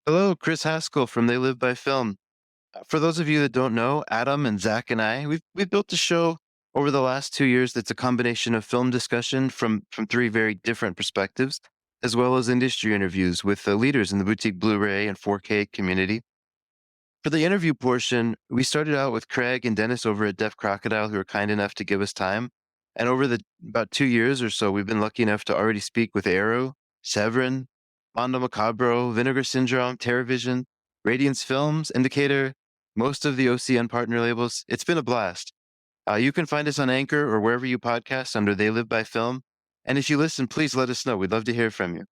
Hello, Chris Haskell from They Live by Film. For those of you that don't know, Adam and Zach and we've built a show over the last 2 years that's a combination of film discussion from three very different perspectives, as well as industry interviews with the leaders in the boutique Blu-ray and 4K community. For the interview portion, we started out with Craig and Dennis over at Deaf Crocodile, who were kind enough to give us time. And over the about 2 years or so, we've been lucky enough to already speak with Arrow, Severin, Mondo Macabro, Vinegar Syndrome, TerraVision, Radiance Films, Indicator, most of the OCN partner labels. It's been a blast. You can find us on Anchor or wherever you podcast under They Live by Film. And if you listen, please let us know. We'd love to hear from you.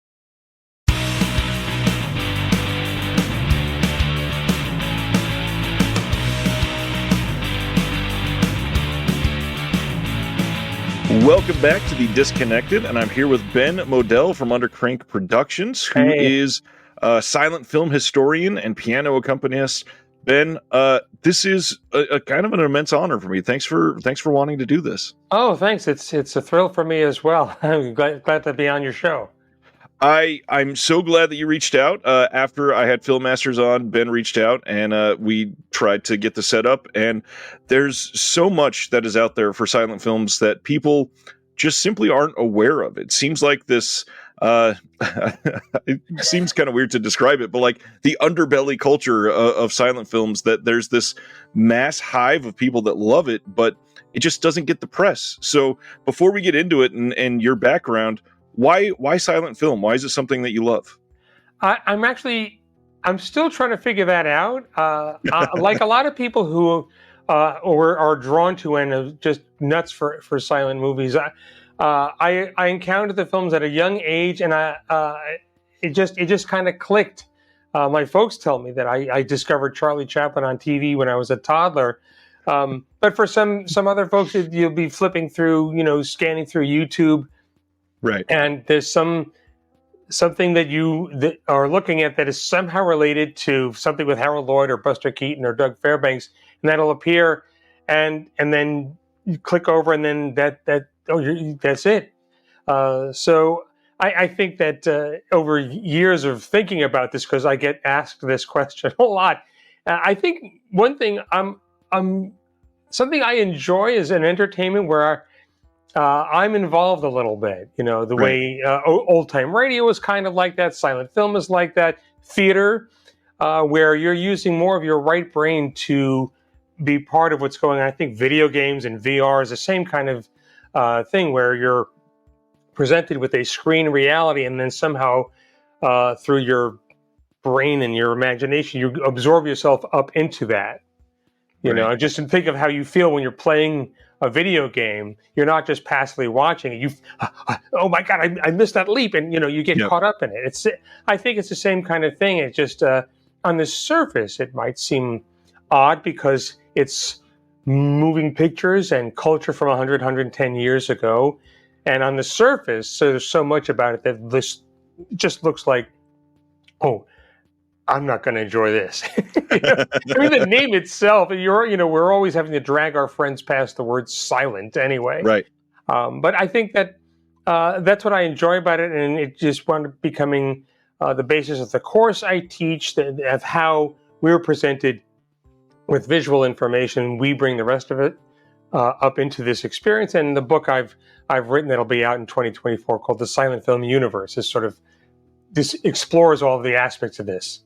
Welcome back to The Disconnected, and I'm here with Ben Modell from Undercrank Productions, who is a silent film historian and piano accompanist. Ben, this is a kind of an immense honor for me. Thanks for wanting to do this. Oh, thanks. It's a thrill for me as well. I'm glad to be on your show. I'm so glad that you reached out. After I had Film Masters on, Ben reached out, and we tried to get the setup. And there's so much that is out there for silent films that people just simply aren't aware of. It seems like this. It seems kind of weird to describe it, but like the underbelly culture of silent films, that there's this mass hive of people that love it, but it just doesn't get the press. So before we get into it and your background, why silent film? Why is it something that you love? I'm still trying to figure that out. Like a lot of people who are drawn to and are just nuts for silent movies. I encountered the films at a young age, and it just kind of clicked. My folks tell me that I discovered Charlie Chaplin on TV when I was a toddler. But for some other folks, you'll be flipping through, scanning through YouTube. Right. And there's something that are looking at that is somehow related to something with Harold Lloyd or Buster Keaton or Doug Fairbanks, and that'll appear, and then you click over, and then that's it. So I think that over years of thinking about this, because I get asked this question a lot, I think one thing something I enjoy is an entertainment where I'm involved a little bit, the way old time radio is kind of like that. Silent film is like that. Theater, where you're using more of your right brain to be part of what's going on. I think video games and VR is the same kind of thing, where you're presented with a screen reality, and then somehow through your brain and your imagination, you absorb yourself up into that. Just to think of how you feel when you're playing a video game. You're not just passively watching it. Oh my God, I missed that leap, and you get caught up in it. I think it's the same kind of thing. It's just on the surface it might seem odd because it's moving pictures and culture from 100, 110 years ago, and on the surface, so there's so much about it that this just looks like, oh, I'm not going to enjoy this. The name itself, we're always having to drag our friends past the word silent anyway. Right. But I think that that's what I enjoy about it, and it just wound up becoming the basis of the course I teach, of how we're presented with visual information. We bring the rest of it up into this experience, and the book I've written that'll be out in 2024 called The Silent Film Universe this explores all of the aspects of this.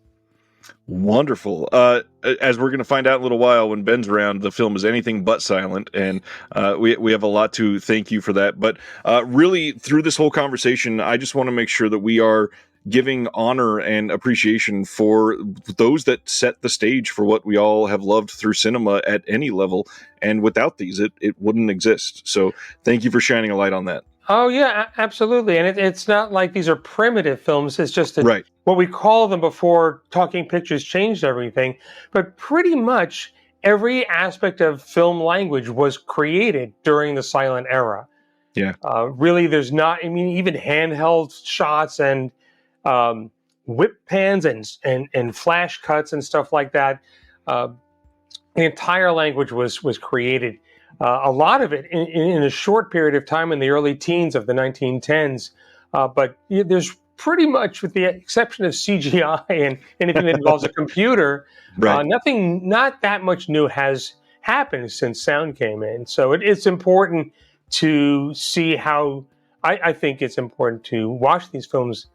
Wonderful. As we're going to find out in a little while when Ben's around, the film is anything but silent, and we have a lot to thank you for that. But really, through this whole conversation, I just want to make sure that we are giving honor and appreciation for those that set the stage for what we all have loved through cinema at any level. And without these, it wouldn't exist. So thank you for shining a light on that. Oh, yeah, absolutely. And it's not like these are primitive films. It's just Right. What we call them before Talking Pictures changed everything. But pretty much every aspect of film language was created during the silent era. Yeah. Really, there's not, even handheld shots and whip pans and flash cuts and stuff like that. The entire language was created. A lot of it in a short period of time in the early teens of the 1910s. But there's pretty much, with the exception of CGI and anything that involves a computer, Right. not that much new has happened since sound came in. So it's important to see how. I think it's important to watch these films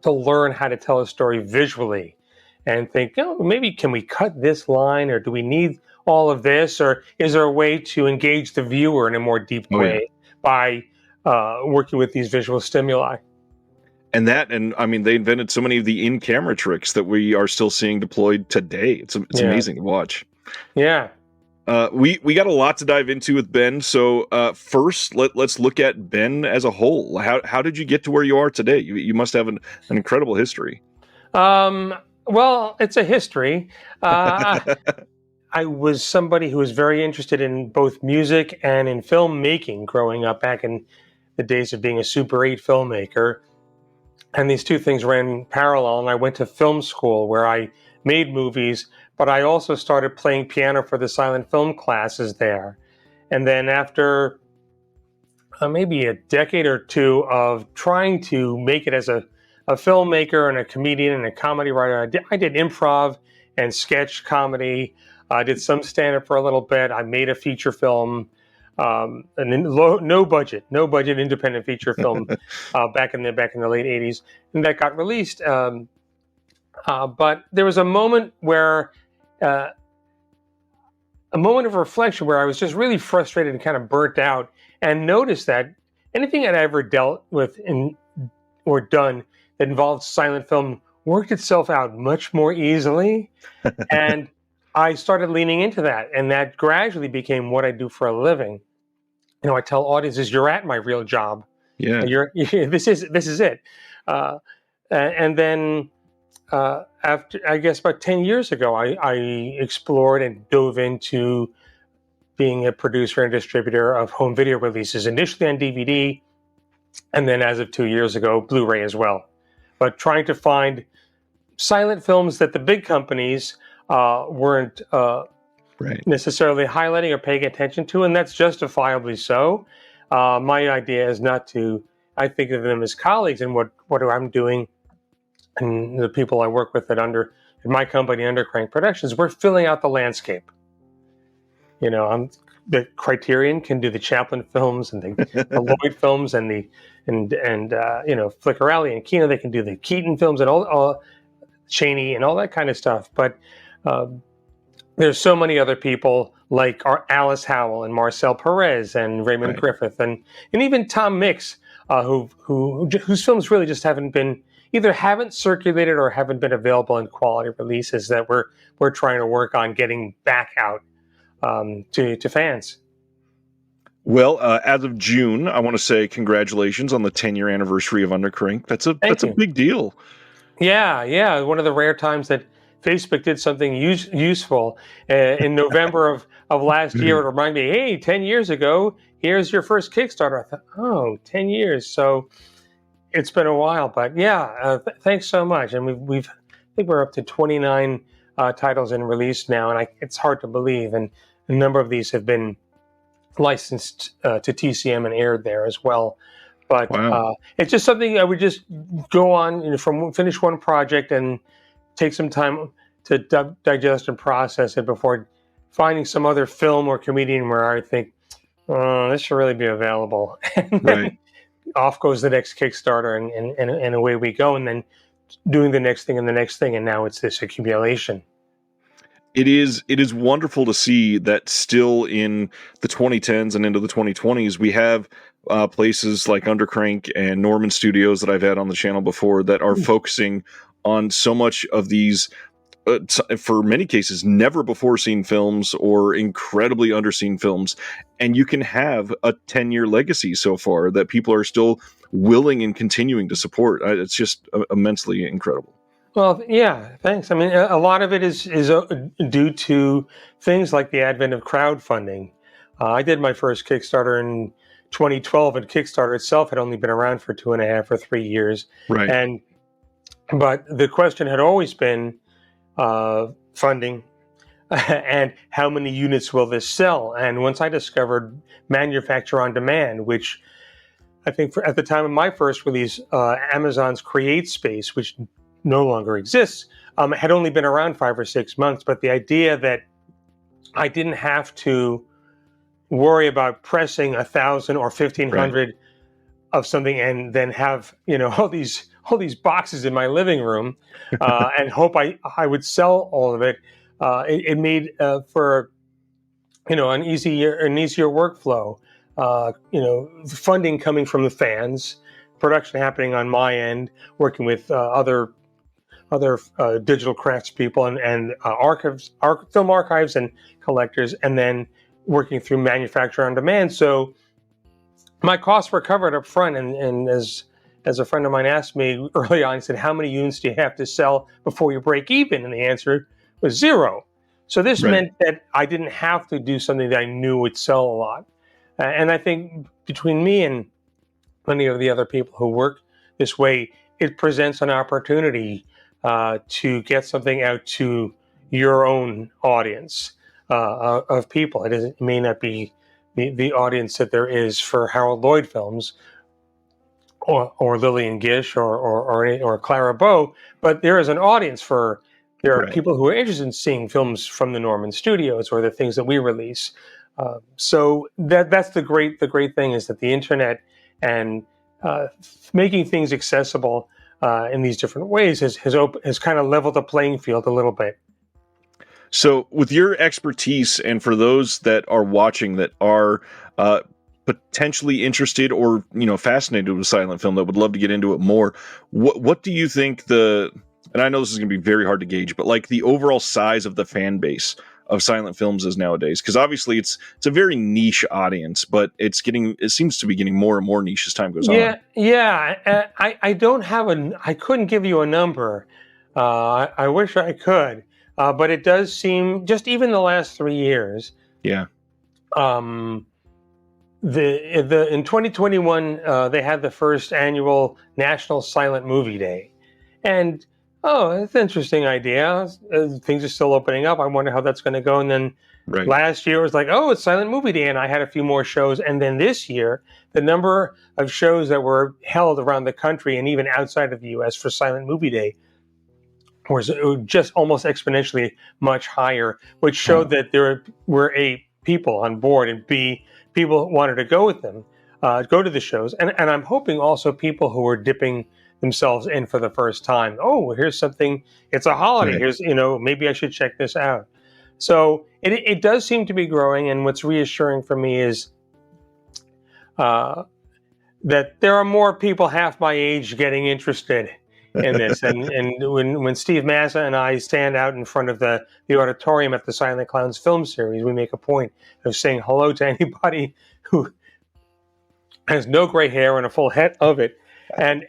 to learn how to tell a story visually, and think, oh, maybe can we cut this line, or do we need all of this, or is there a way to engage the viewer in a more deep Oh yeah. way by working with these visual stimuli? And I mean, they invented so many of the in-camera tricks that we are still seeing deployed today. It's Yeah, amazing to watch. yeah. We got a lot to dive into with Ben. So first, let's look at Ben as a whole. How did you get to where you are today? You must have an incredible history. Well, it's a history. Uh, I was somebody who was very interested in both music and in filmmaking growing up back in the days of being a Super 8 filmmaker. And these two things ran parallel. And I went to film school where I made movies, but I also started playing piano for the silent film classes there. And then after maybe a decade or two of trying to make it as a filmmaker and a comedian and a comedy writer, I did improv and sketch comedy. I did some stand-up for a little bit. I made a feature film, no budget independent feature film back in the late '80s, and that got released. But there was a moment where, a moment of reflection where I was just really frustrated and kind of burnt out, and noticed that anything I'd ever dealt with or done that involved silent film worked itself out much more easily. And I started leaning into that, and that gradually became what I do for a living. I tell audiences, "You're at my real job. Yeah. This is it." And then after, I guess, about 10 years ago, I explored and dove into being a producer and distributor of home video releases, initially on DVD, and then as of 2 years ago, Blu-ray as well. But trying to find silent films that the big companies weren't Right. necessarily highlighting or paying attention to, and that's justifiably so. My idea is not to. I think of them as colleagues, and what I'm doing, and the people I work with in my company, Undercrank Productions, we're filling out the landscape. The Criterion can do the Chaplin films and the Lloyd films and Flicker Alley and Kino. They can do the Keaton films and all Chaney and all that kind of stuff. But there's so many other people like Alice Howell and Marcel Perez and Raymond Right. Griffith and even Tom Mix, whose films really just either haven't circulated or haven't been available in quality releases that we're trying to work on getting back out to fans. Well, as of June, I want to say congratulations on the 10-year anniversary of Undercrank. That's a big deal. Yeah. One of the rare times that Facebook did something useful. In November of last year, it reminded me, hey, 10 years ago, here's your first Kickstarter. I thought, oh, 10 years. So it's been a while, but yeah, thanks so much. And I think we're up to 29 titles in release now, and it's hard to believe. And a number of these have been licensed to TCM and aired there as well. But Wow. it's just something I would just go on, finish one project and take some time to digest and process it before finding some other film or comedian where I think, this should really be available. And then Right. off goes the next Kickstarter, and away we go, and then doing the next thing and the next thing, and now it's this accumulation. It is wonderful to see that still in the 2010s and into the 2020s, we have places like Undercrank and Norman Studios that I've had on the channel before that are focusing on so much of these, for many cases, never before seen films or incredibly underseen films. And you can have a 10-year legacy so far that people are still willing and continuing to support. It's just immensely incredible. Well, yeah, thanks. I mean, a lot of it is due to things like the advent of crowdfunding. I did my first Kickstarter in 2012, and Kickstarter itself had only been around for 2.5 or 3 years. Right. But the question had always been funding and how many units will this sell? And once I discovered manufacture on demand, which I think at the time of my first release, Amazon's Create Space, which no longer exists, had only been around 5 or 6 months. But the idea that I didn't have to worry about pressing 1,000 or fifteen Right. hundred of something and then have all these boxes in my living room and hope I would sell all of it. It made for an easier workflow. Funding coming from the fans, production happening on my end, working with other digital craftspeople and film archives and collectors, and then working through manufacture on demand. So my costs were covered up front, and as a friend of mine asked me early on, he said, "How many units do you have to sell before you break even?" And the answer was zero. So this Right. meant that I didn't have to do something that I knew would sell a lot. And I think between me and many of the other people who work this way, it presents an opportunity to get something out to your own audience of people. It may not be the audience that there is for Harold Lloyd films or Lillian Gish or Clara Bow, but there is an audience for. There are Right. people who are interested in seeing films from the Norman Studios or the things that we release. So that's the great thing is that the internet and making things accessible in these different ways has kind of leveled the playing field a little bit. So, with your expertise, and for those that are watching that are potentially interested or fascinated with silent film that would love to get into it more, what do you think and I know this is going to be very hard to gauge, but like the overall size of the fan base of silent films is nowadays? Because obviously it's a very niche audience, but it seems to be getting more and more niche as time goes on. Yeah. I don't have I couldn't give you a number. I wish I could, but it does seem just even the last 3 years. Yeah. Um, in 2021 they had the first annual National Silent Movie Day, and it's an interesting idea. Things are still opening up. I wonder how that's going to go. And then Right. last year was like, it's Silent Movie Day, and I had a few more shows. And then this year, the number of shows that were held around the country and even outside of the U.S. for Silent Movie Day was just almost exponentially much higher, which showed that there were A, people on board, and B, people wanted to go with them, go to the shows. And I'm hoping also people who are dipping themselves in for the first time. Oh, here's something. It's a holiday. Right. Here's, maybe I should check this out. So it does seem to be growing. And what's reassuring for me is that there are more people half my age getting interested in this. and when Steve Massa and I stand out in front of the auditorium at the Silent Clowns film series, we make a point of saying hello to anybody who has no gray hair and a full head of it. And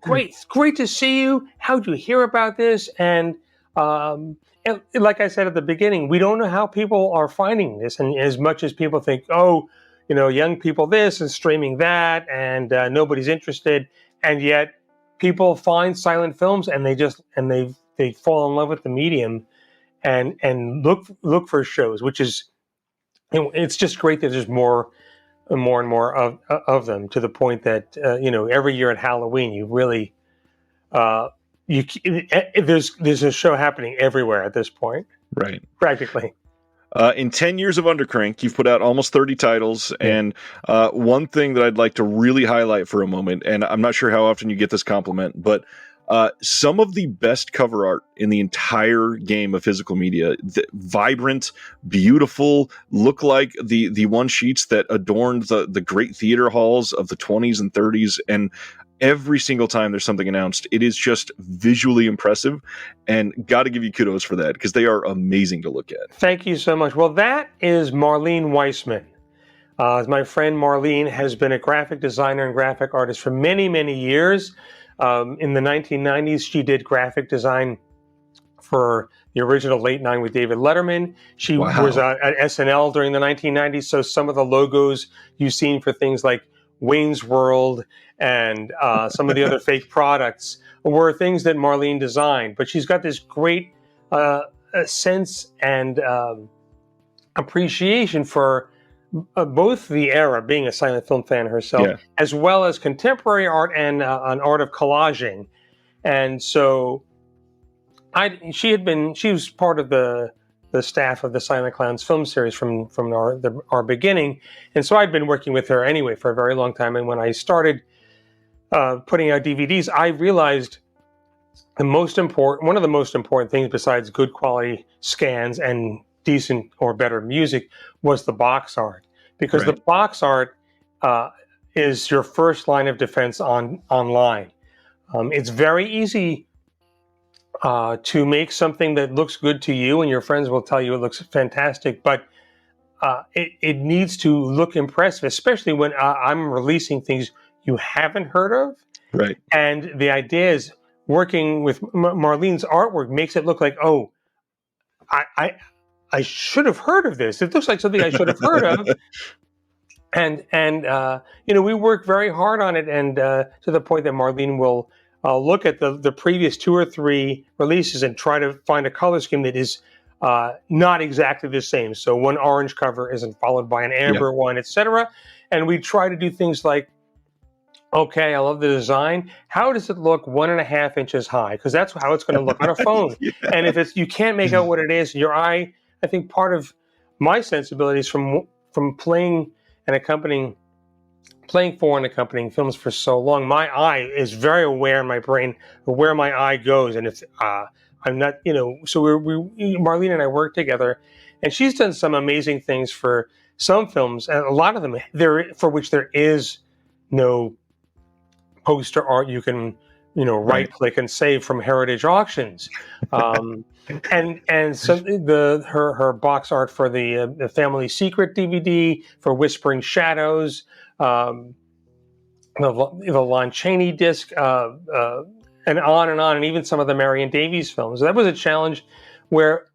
great to see you. How'd you hear about this? And like I said at the beginning, we don't know how people are finding this. And as much as people think, young people this and streaming that, and nobody's interested, and yet people find silent films and they fall in love with the medium and look for shows, which is, it's just great that there's more and more of them, to the point that every year at Halloween you really there's a show happening everywhere at this point, Right. practically. In 10 years of Undercrank, you've put out almost 30 titles. Yeah. And one thing that I'd like to really highlight for a moment, and I'm not sure how often you get this compliment, but some of the best cover art in the entire game of physical media, vibrant, beautiful, look like the one sheets that adorned the great theater halls of the 20s and 30s. And every single time there's something announced, it is just visually impressive, and got to give you kudos for that, because they are amazing to look at. Thank you so much. Well, that is Marlene Weissman. My friend Marlene has been a graphic designer and graphic artist for many, many years. In the 1990s, she did graphic design for the original Late Night with David Letterman. She was at SNL during the 1990s, so some of the logos you've seen for things like Wayne's World and some of the other fake products were things that Marlene designed. But she's got this great sense and appreciation for both the era, being a silent film fan herself, Yeah. as well as contemporary art and an art of collaging. And so she was part of the staff of the Silent Clowns film series from our beginning, and so I'd been working with her anyway for a very long time. And when I started putting out DVDs, I realized one of the most important things besides good quality scans and decent or better music was the box art, because the Right. box art uh, is your first line of defense online. It's very easy to make something that looks good to you, and your friends will tell you it looks fantastic, but it needs to look impressive, especially when I'm releasing things you haven't heard of. Right. And the idea is, working with Marlene's artwork makes it look like, oh, I, I I should have heard of this. It looks like something I should have heard of. And we work very hard on it, and to the point that Marlene will look at the previous 2 or 3 releases and try to find a color scheme that is not exactly the same. So one orange cover isn't followed by an Yeah. amber one, etc. And we try to do things like, okay, I love the design. How does it look 1.5 inches high? Because that's how it's going to look on a phone. Yeah. And if you can't make out what it is, your eye. I think part of my sensibilities from playing for and accompanying films for so long, my eye is very aware in my brain of where my eye goes, and if I'm not, so Marlene and I work together, and she's done some amazing things for some films, and a lot of them for which there is no poster art you can right click and save from heritage auctions. And so her box art for the Family Secret DVD, for Whispering Shadows, the Lon Chaney disc, and on and on, and even some of the Marion Davies films. That was a challenge where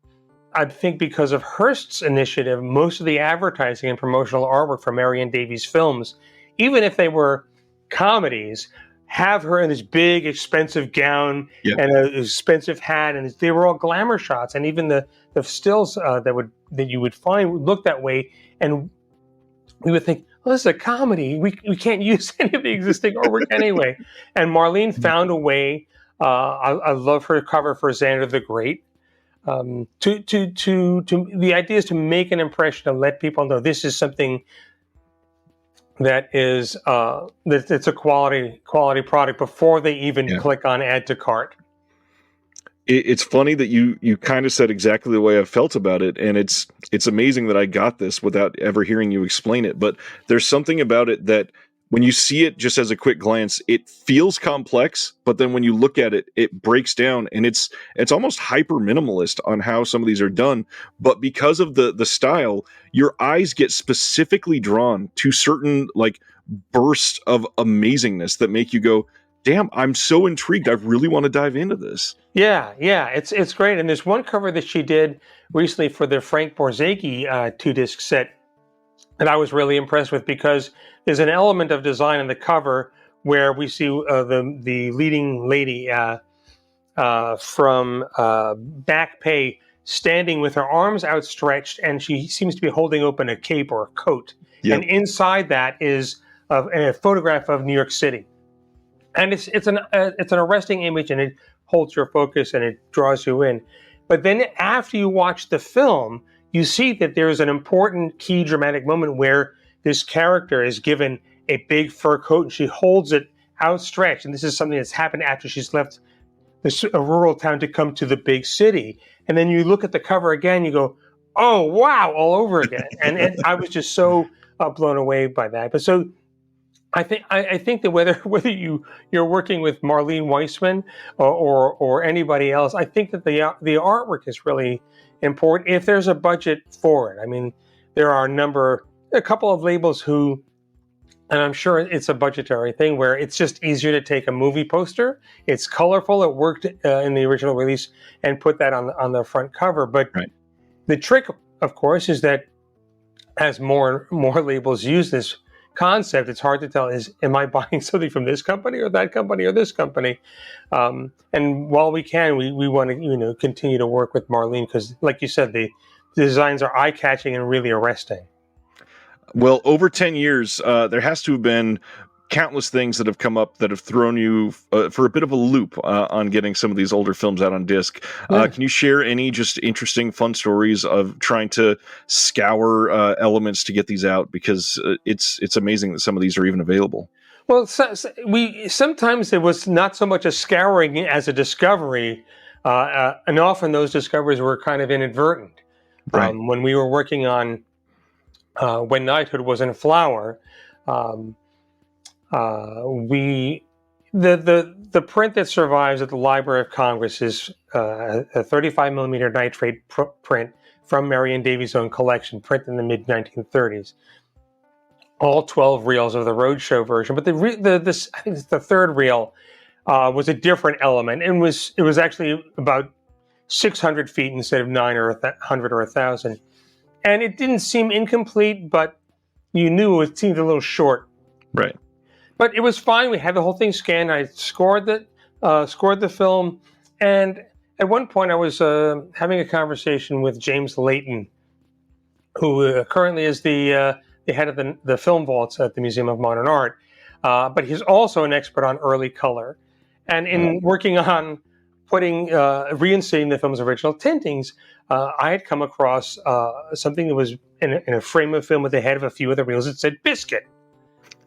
I think, because of Hearst's initiative, most of the advertising and promotional artwork for Marion Davies films, even if they were comedies, have her in this big, expensive gown Yeah. and an expensive hat, and they were all glamour shots. And even the stills that you would find would look that way, and we would think, well, this is a comedy. We can't use any of the existing artwork anyway. And Marlene found a way. I love her cover for Xander the Great. The idea is to make an impression, to let people know this is something that is that it's a quality product before they even click on add to cart. It's funny that you kind of said exactly the way I felt about it, and it's amazing that I got this without ever hearing you explain it. But there's something about it that when you see it just as a quick glance, it feels complex, but then when you look at it, it breaks down, and it's almost hyper minimalist on how some of these are done. But because of the style, your eyes get specifically drawn to certain like bursts of amazingness that make you go, damn, I'm so intrigued. I really want to dive into this. Yeah, it's great. And there's one cover that she did recently for the Frank Borzage 2-disc set that I was really impressed with, because there's an element of design in the cover where we see the leading lady from Back Pay standing with her arms outstretched, and she seems to be holding open a cape or a coat. Yep. And inside that is a photograph of New York City. And it's an arresting image, and it holds your focus and it draws you in. But then after you watch the film, you see that there's an important key dramatic moment where this character is given a big fur coat and she holds it outstretched. And this is something that's happened after she's left a rural town to come to the big city. And then you look at the cover again, you go, oh, wow, all over again. And I was just so blown away by that. But so I think that whether you're working with Marlene Weissman or anybody else, I think that the artwork is really important if there's a budget for it. I mean, there are a couple of labels who, and I'm sure it's a budgetary thing, where it's just easier to take a movie poster. It's colorful. It worked in the original release, and put that on the front cover. But the trick, of course, is that as more labels use this concept, it's hard to tell, am I buying something from this company or that company or this company? And while we can, we want to continue to work with Marlene, because like you said, the designs are eye-catching and really arresting. Well, over 10 years, there has to have been countless things that have come up that have thrown you for a bit of a loop on getting some of these older films out on disc. Yeah. Can you share any just interesting, fun stories of trying to scour elements to get these out? Because it's amazing that some of these are even available. Well, we sometimes it was not so much a scouring as a discovery, and often those discoveries were kind of inadvertent. Right. When we were working on When Knighthood Was in Flower, um, we the print that survives at the Library of Congress is a 35 millimeter nitrate print from Marion Davies' own collection, printed in the mid 1930s. All 12 reels of the roadshow version, but this I think it's the third reel was a different element, and it was actually about 600 feet instead of 900 or 1,000, and it didn't seem incomplete, but you knew it seemed a little short. Right. But it was fine. We had the whole thing scanned. I scored the film, and at one point I was having a conversation with James Layton, who currently is the head of the film vaults at the Museum of Modern Art, but he's also an expert on early color. And in working on reinstating the film's original tintings, I had come across something that was in a frame of film with the head of a few of the reels. It said biscuit.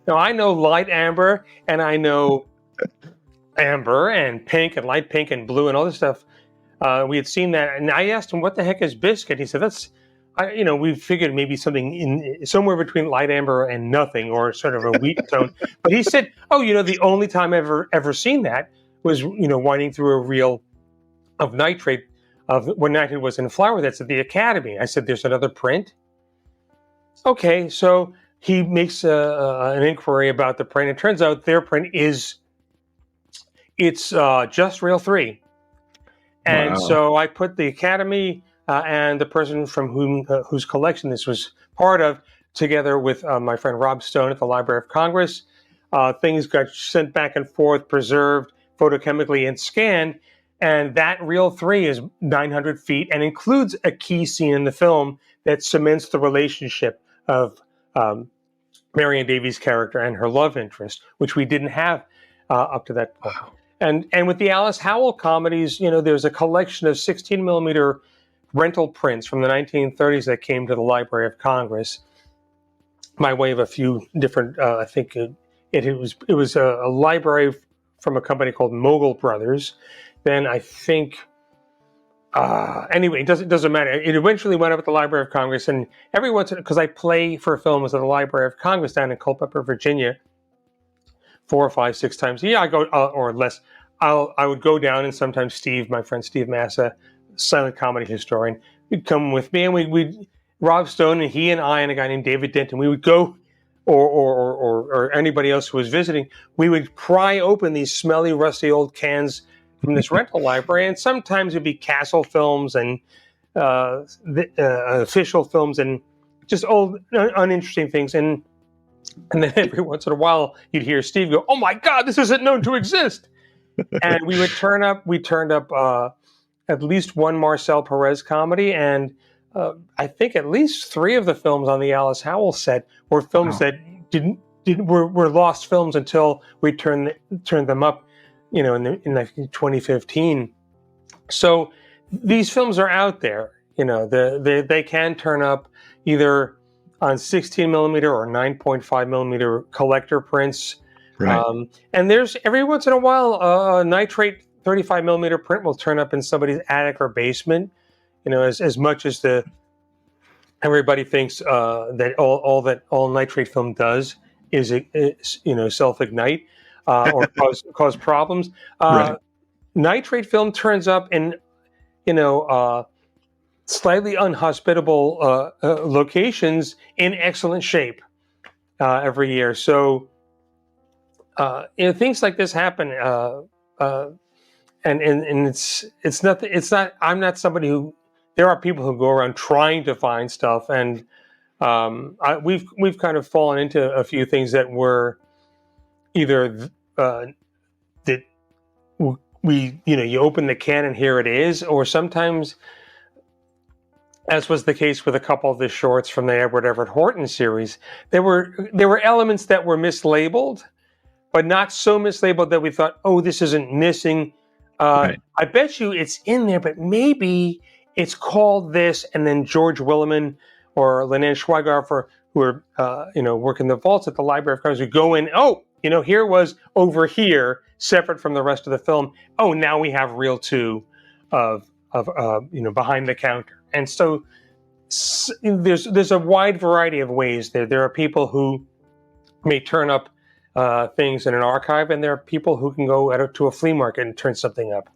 Now, I know light amber, and I know amber and pink and light pink and blue and all this stuff. We had seen that, and I asked him, "What the heck is biscuit?" He said, we figured maybe something in somewhere between light amber and nothing, or sort of a wheat tone." But he said, "Oh, the only time I've ever seen that was, winding through a reel of nitrate of When Knighthood Was in Flower that's at the Academy." I said, "There's another print?" Okay, so he makes an inquiry about the print. It turns out their print it's just reel 3. And Wow. so I put the Academy and the person from whose collection this was part of, together with my friend Rob Stone at the Library of Congress. Things got sent back and forth, preserved photochemically, and scanned. And that reel 3 is 900 feet and includes a key scene in the film that cements the relationship of Marion Davies' character and her love interest, which we didn't have up to that point. Wow. And with the Alice Howell comedies, there's a collection of 16 millimeter rental prints from the 1930s that came to the Library of Congress by way of a few different. I think it was a library from a company called Mogul Brothers. Then I think. Anyway, it doesn't matter. It eventually went up at the Library of Congress, and every once in because I play for films at the Library of Congress down in Culpeper, Virginia, 4 or 5, 6 times a year. I go or less. I would go down, and sometimes Steve, my friend Steve Massa, silent comedy historian, would come with me, and we'd Rob Stone and he and I and a guy named David Denton. We would go, or anybody else who was visiting. We would pry open these smelly, rusty old cans from this rental library, and sometimes it'd be Castle films and official films and just old, uninteresting things. And then every once in a while, you'd hear Steve go, "Oh my God, this isn't known to exist!" And we would turn up. We turned up at least one Marcel Perez comedy, and I think at least 3 of the films on the Alice Howell set were films that were lost films until we turned them up, in 2015. So these films are out there. They can turn up either on 16 millimeter or 9.5 millimeter collector prints. Right. And there's every once in a while a nitrate 35 millimeter print will turn up in somebody's attic or basement. As much as everybody thinks that all nitrate film does is self-ignite or cause problems. Right. Nitrate film turns up in slightly unhospitable locations in excellent shape every year. So things like this happen, and it's not. I'm not somebody who. There are people who go around trying to find stuff, and we've kind of fallen into a few things that were either that you open the can and here it is, or sometimes as was the case with a couple of the shorts from the Edward Everett Horton series, there were elements that were mislabeled, but not so mislabeled that we thought, oh, this isn't missing. Right. I bet you it's in there, but maybe it's called this. And then George Williman or Lenan Schweighofer, who are working the vaults at the Library of Congress, would go in. Oh, here was over here, separate from the rest of the film. Oh, now we have reel 2 of behind the counter. And so there's a wide variety of ways there. There are people who may turn up things in an archive, and there are people who can go to a flea market and turn something up.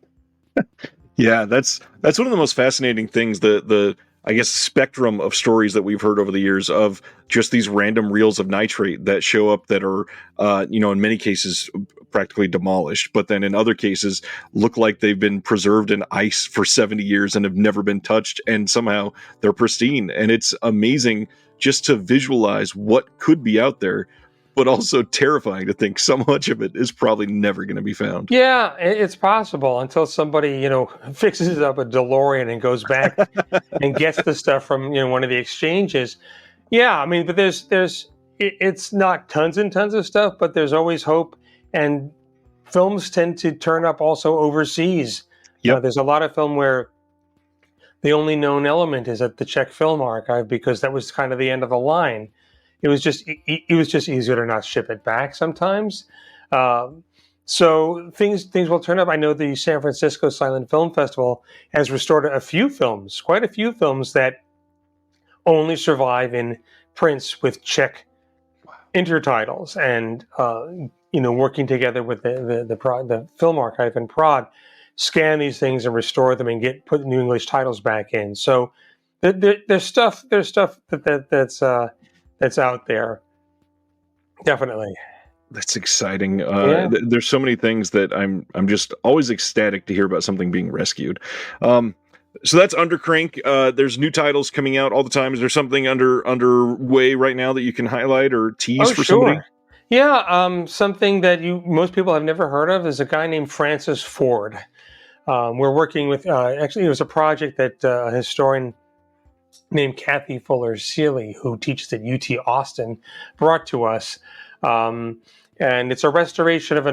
Yeah, that's one of the most fascinating things. The I guess spectrum of stories that we've heard over the years of just these random reels of nitrate that show up that are in many cases practically demolished, but then in other cases look like they've been preserved in ice for 70 years and have never been touched, and somehow they're pristine. And it's amazing just to visualize what could be out there, but also terrifying to think so much of it is probably never going to be found. Yeah, it's possible until somebody, fixes up a DeLorean and goes back and gets the stuff from, one of the exchanges. Yeah, I mean, but it's not tons and tons of stuff, but there's always hope. And films tend to turn up also overseas. Yep. There's a lot of film where the only known element is at the Czech Film Archive because that was kind of the end of the line. It was just easier to not ship it back sometimes. So things will turn up. I know the San Francisco Silent Film Festival has restored quite a few films that only survive in prints with Czech intertitles, and working together with the film archive in Prague, scan these things and restore them and put new English titles back in. So there's stuff that's out there. Definitely. That's exciting. Yeah. There's so many things that I'm just always ecstatic to hear about something being rescued. So that's Undercrank. There's new titles coming out all the time. Is there something underway right now that you can highlight or tease for somebody? Yeah, something that most people have never heard of is a guy named Francis Ford. We're working with, actually, it was a project that a historian named Kathy Fuller Seeley, who teaches at UT Austin, brought to us. And it's a restoration of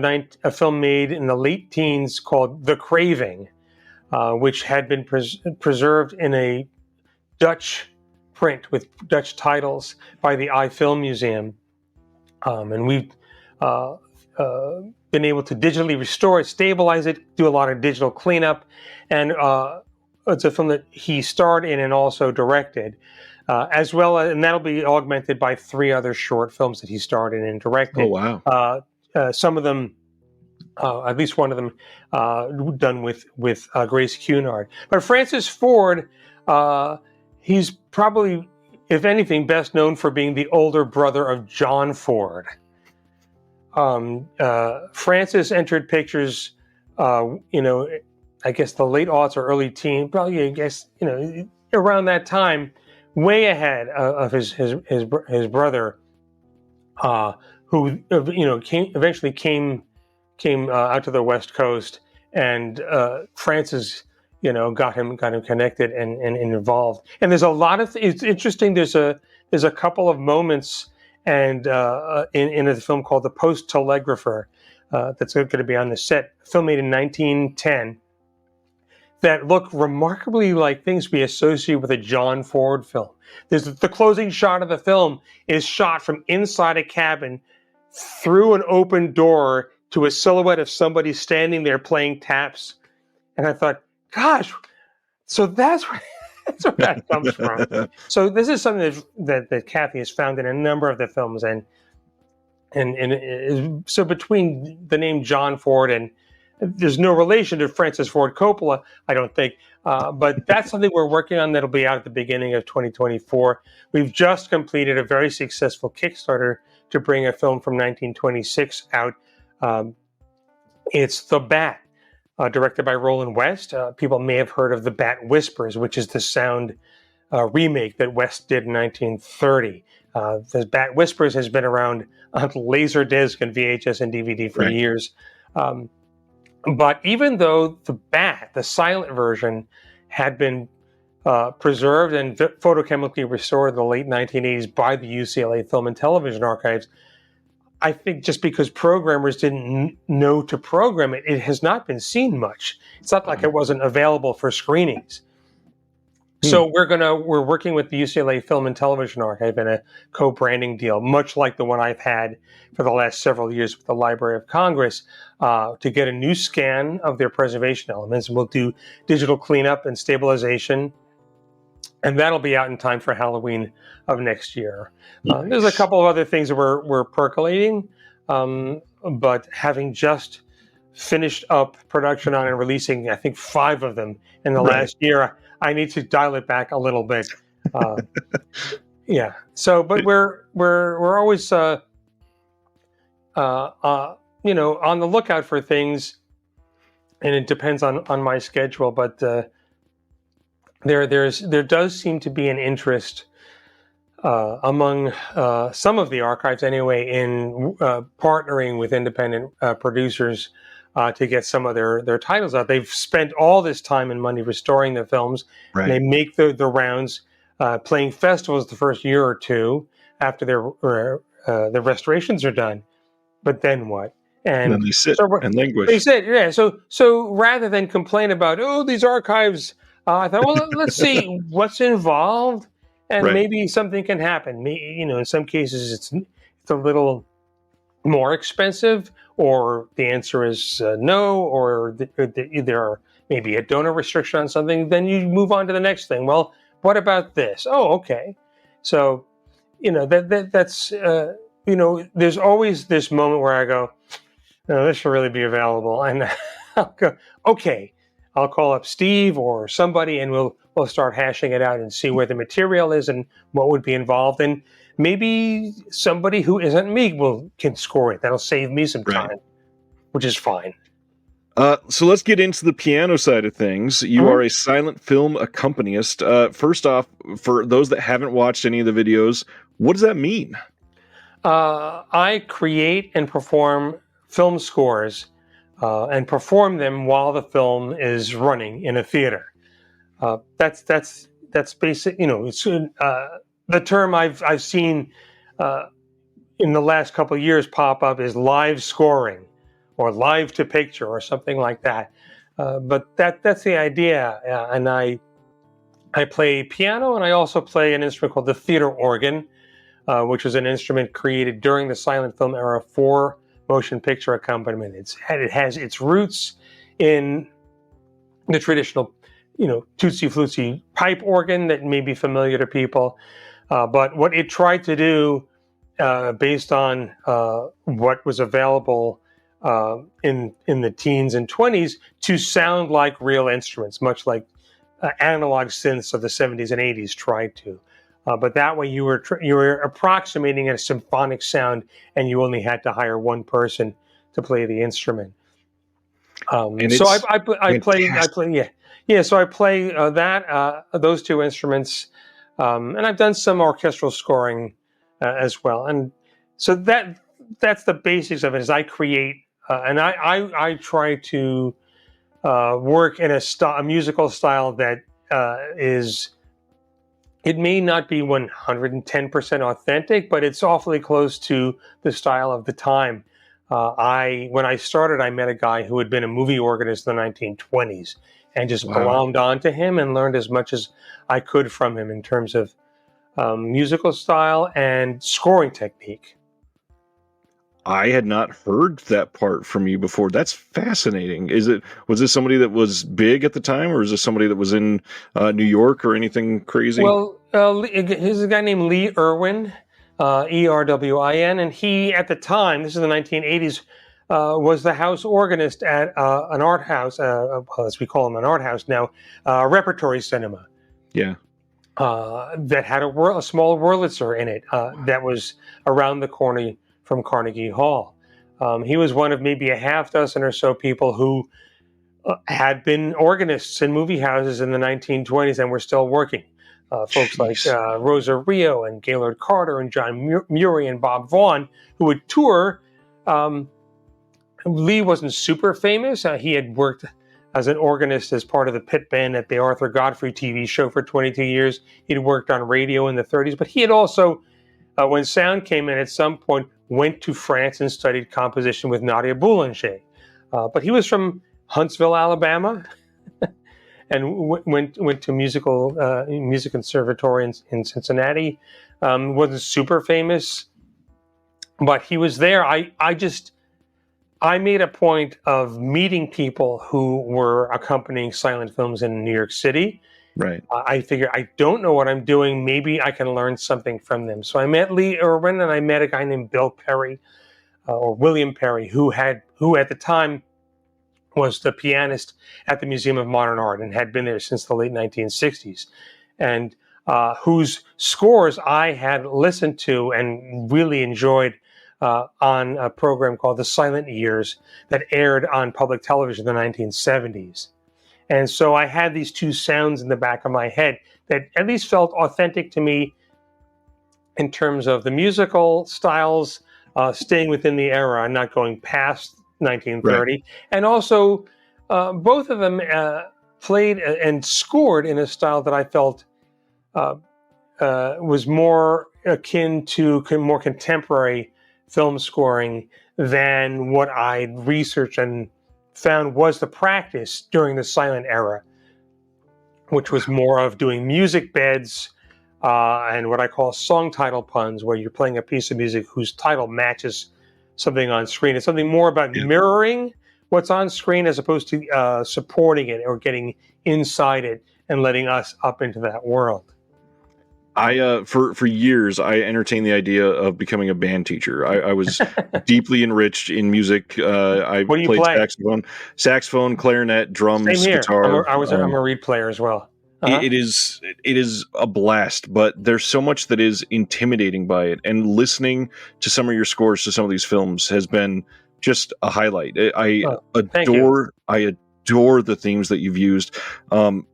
a film made in the late teens called The Craving, which had been preserved in a Dutch print with Dutch titles by the iFilm Museum. And we've been able to digitally restore it, stabilize it, do a lot of digital cleanup. And it's a film that he starred in and also directed, as well as, and that'll be augmented by 3 other short films that he starred in and directed. Oh, wow. Some of them, at least one of them, done with Grace Cunard. But Francis Ford, he's probably, if anything, best known for being the older brother of John Ford. Francis entered pictures, I guess the late aughts or early teen, probably, I guess, around that time, way ahead of his brother, who eventually came out to the West Coast, and Francis, got him connected and involved. And there's a lot of it's interesting. There's a couple of moments and in a film called The Post Telegrapher that's going to be on the set, film made in 1910. That look remarkably like things we associate with a John Ford film. There's the closing shot of the film is shot from inside a cabin through an open door to a silhouette of somebody standing there playing taps. And I thought, gosh, so that's where that comes from. So this is something that Kathy has found in a number of the films. And so between the name John Ford and there's no relation to Francis Ford Coppola, I don't think. But that's something we're working on that'll be out at the beginning of 2024. We've just completed a very successful Kickstarter to bring a film from 1926 out. It's The Bat, directed by Roland West. People may have heard of The Bat Whispers, which is the sound remake that West did in 1930. The Bat Whispers has been around on Laserdisc and VHS and DVD for years. But even though The Bat, the silent version, had been preserved and photochemically restored in the late 1980s by the UCLA Film and Television Archives. I think just because programmers didn't know to program it, it has not been seen much. It's not like it wasn't available for screenings. So we're working with the UCLA Film and Television Archive in a co-branding deal, much like the one I've had for the last several years with the Library of Congress, to get a new scan of their preservation elements. And we'll do digital cleanup and stabilization, and that'll be out in time for Halloween of next year. Nice. There's a couple of other things that we're percolating, but having just finished up production on and releasing, I think, 5 of them in the last year, I need to dial it back a little bit. Yeah. So, but we're always, on the lookout for things, and it depends on my schedule. But there does seem to be an interest among some of the archives, anyway, in partnering with independent producers to get some of their titles out. They've spent all this time and money restoring the films. Right. And they make the rounds, playing festivals the first year or two after their restorations are done. But then what? And then they sit and languish. They sit, yeah. So rather than complain about, these archives, I thought, well, let's see what's involved, and maybe something can happen. In some cases, it's a little more expensive, or the answer is no, or there are maybe a donor restriction on something. Then you move on to the next thing. Well, what about this? Oh, okay. So, that's there's always this moment where I go, no, this should really be available, and I'll go, okay. I'll call up Steve or somebody, and we'll start hashing it out and see where the material is and what would be involved. And maybe somebody who isn't me can score it. That'll save me some time, which is fine. So let's get into the piano side of things. You are a silent film accompanist. First off, for those that haven't watched any of the videos, what does that mean? I create and perform film scores and perform them while the film is running in a theater. That's basic. It's the term I've seen in the last couple of years pop up is live scoring, or live to picture, or something like that. But that's the idea. And I play piano, and I also play an instrument called the theater organ, which was an instrument created during the silent film era for motion picture accompaniment. It has its roots in the traditional, tootsie flutesy pipe organ that may be familiar to people. But what it tried to do, based on what was available in the teens and 20s, to sound like real instruments, much like analog synths of the 70s and 80s tried to. But that way you were approximating a symphonic sound, and you only had to hire one person to play the instrument. So I play. So I play those two instruments, and I've done some orchestral scoring as well. And so that's the basics of it. Is I create and I try to work in a musical style that is. It may not be 110% authentic, but it's awfully close to the style of the time. When I started, I met a guy who had been a movie organist in the 1920s, and just glommed onto him and learned as much as I could from him in terms of musical style and scoring technique. I had not heard that part from you before. That's fascinating. Was this somebody that was big at the time, or is this somebody that was in New York or anything crazy? Well, here's a guy named Lee Irwin, Erwin, and he, at the time, this is the 1980s, was the house organist at an art house, as we call them, an art house now, repertory cinema. Yeah. That had a small Wurlitzer in it that was around the corner from Carnegie Hall. He was one of maybe a half dozen or so people who had been organists in movie houses in the 1920s and were still working. Folks like Rosa Rio and Gaylord Carter and John Murray and Bob Vaughn, who would tour. Lee wasn't super famous. He had worked as an organist as part of the pit band at the Arthur Godfrey TV show for 22 years. He'd worked on radio in the 30s, but he had also, when sound came in at some point, went to France and studied composition with Nadia Boulanger. But he was from Huntsville, Alabama, and went to music conservatory in Cincinnati. Wasn't super famous, but he was there. I made a point of meeting people who were accompanying silent films in New York City. Right. I figured, I don't know what I'm doing. Maybe I can learn something from them. So I met Lee Irwin, and I met a guy named Bill Perry, or William Perry, who at the time was the pianist at the Museum of Modern Art and had been there since the late 1960s, and whose scores I had listened to and really enjoyed on a program called The Silent Years that aired on public television in the 1970s. And so I had these two sounds in the back of my head that at least felt authentic to me in terms of the musical styles, staying within the era and not going past 1930. Right. And also, both of them played and scored in a style that I felt was more akin to more contemporary film scoring than what I researched and found was the practice during the silent era, which was more of doing music beds and what I call song title puns, where you're playing a piece of music whose title matches something on screen. It's something more about mirroring what's on screen as opposed to supporting it or getting inside it and letting us up into that world. For years, I entertained the idea of becoming a band teacher. I was deeply enriched in music. I what do you played saxophone, clarinet, drums, Same here. guitar. I'm a reed player as well. Uh-huh. It is a blast, but there's so much that is intimidating by it. And listening to some of your scores to some of these films has been just a highlight. I adore the themes that you've used.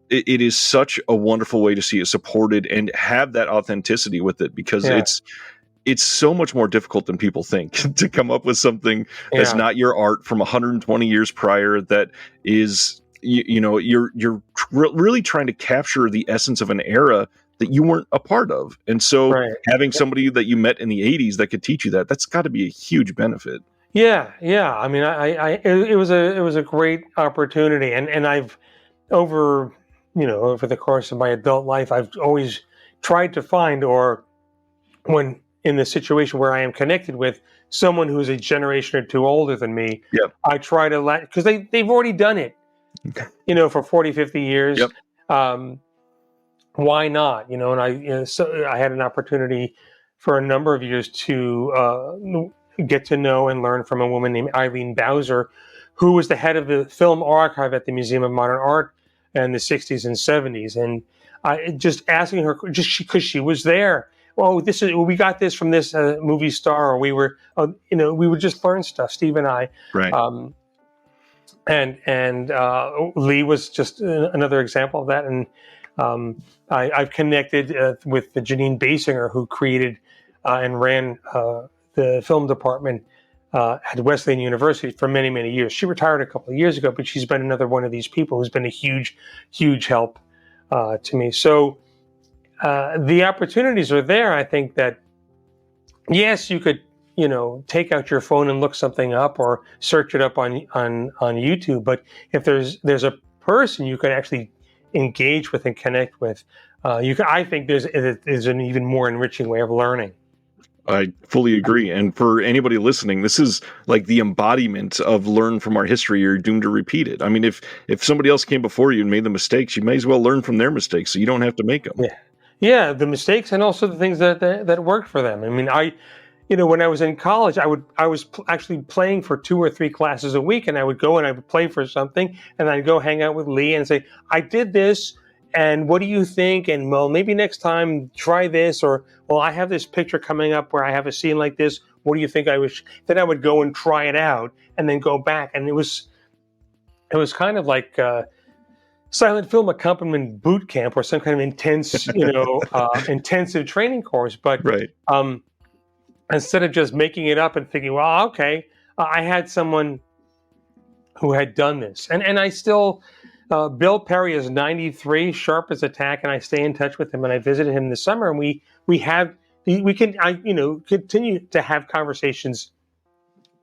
It is such a wonderful way to see it supported and have that authenticity with it, because it's so much more difficult than people think to come up with something that's not your art from 120 years prior. That is, you're really trying to capture the essence of an era that you weren't a part of. And so having somebody that you met in the 80s that could teach you that's got to be a huge benefit. Yeah. I mean, it was a great opportunity, and I've over the course of my adult life, I've always tried to find, or when in the situation where I am connected with someone who's a generation or two older than me, I try to because they've already done it, for 40, 50 years. Why not? And so I had an opportunity for a number of years to get to know and learn from a woman named Eileen Bowser, who was the head of the film archive at the Museum of Modern Art in the 60s and 70s. And I just asking her, just because she was there, we got this from this movie star, or we would just learn stuff, Steve and I. Right. And Lee was just another example of that. And I've connected with Janine Basinger, who created and ran the film department at Wesleyan University for many, many years. She retired a couple of years ago, but she's been another one of these people who's been a huge, huge help to me. So the opportunities are there. I think that, yes, you could, take out your phone and look something up or search it up on YouTube. But if there's a person you can actually engage with and connect with, I think there's an even more enriching way of learning. I fully agree. And for anybody listening, this is like the embodiment of learn from our history. You're doomed to repeat it. I mean, if somebody else came before you and made the mistakes, you may as well learn from their mistakes, so you don't have to make them. Yeah, the mistakes and also the things that worked for them. I mean, when I was in college, I was actually playing for 2 or 3 classes a week, and I would go and I would play for something, and I'd go hang out with Lee and say, I did this, and what do you think? And well, maybe next time try this, or well, I have this picture coming up where I have a scene like this. What do you think then I would go and try it out and then go back. And it was kind of like silent film accompaniment boot camp or some kind of intense, intensive training course. But instead of just making it up and thinking, well, okay, I had someone who had done this. And I still, Bill Perry is 93, sharp as a tack, and I stay in touch with him, and I visited him this summer, and we continue to have conversations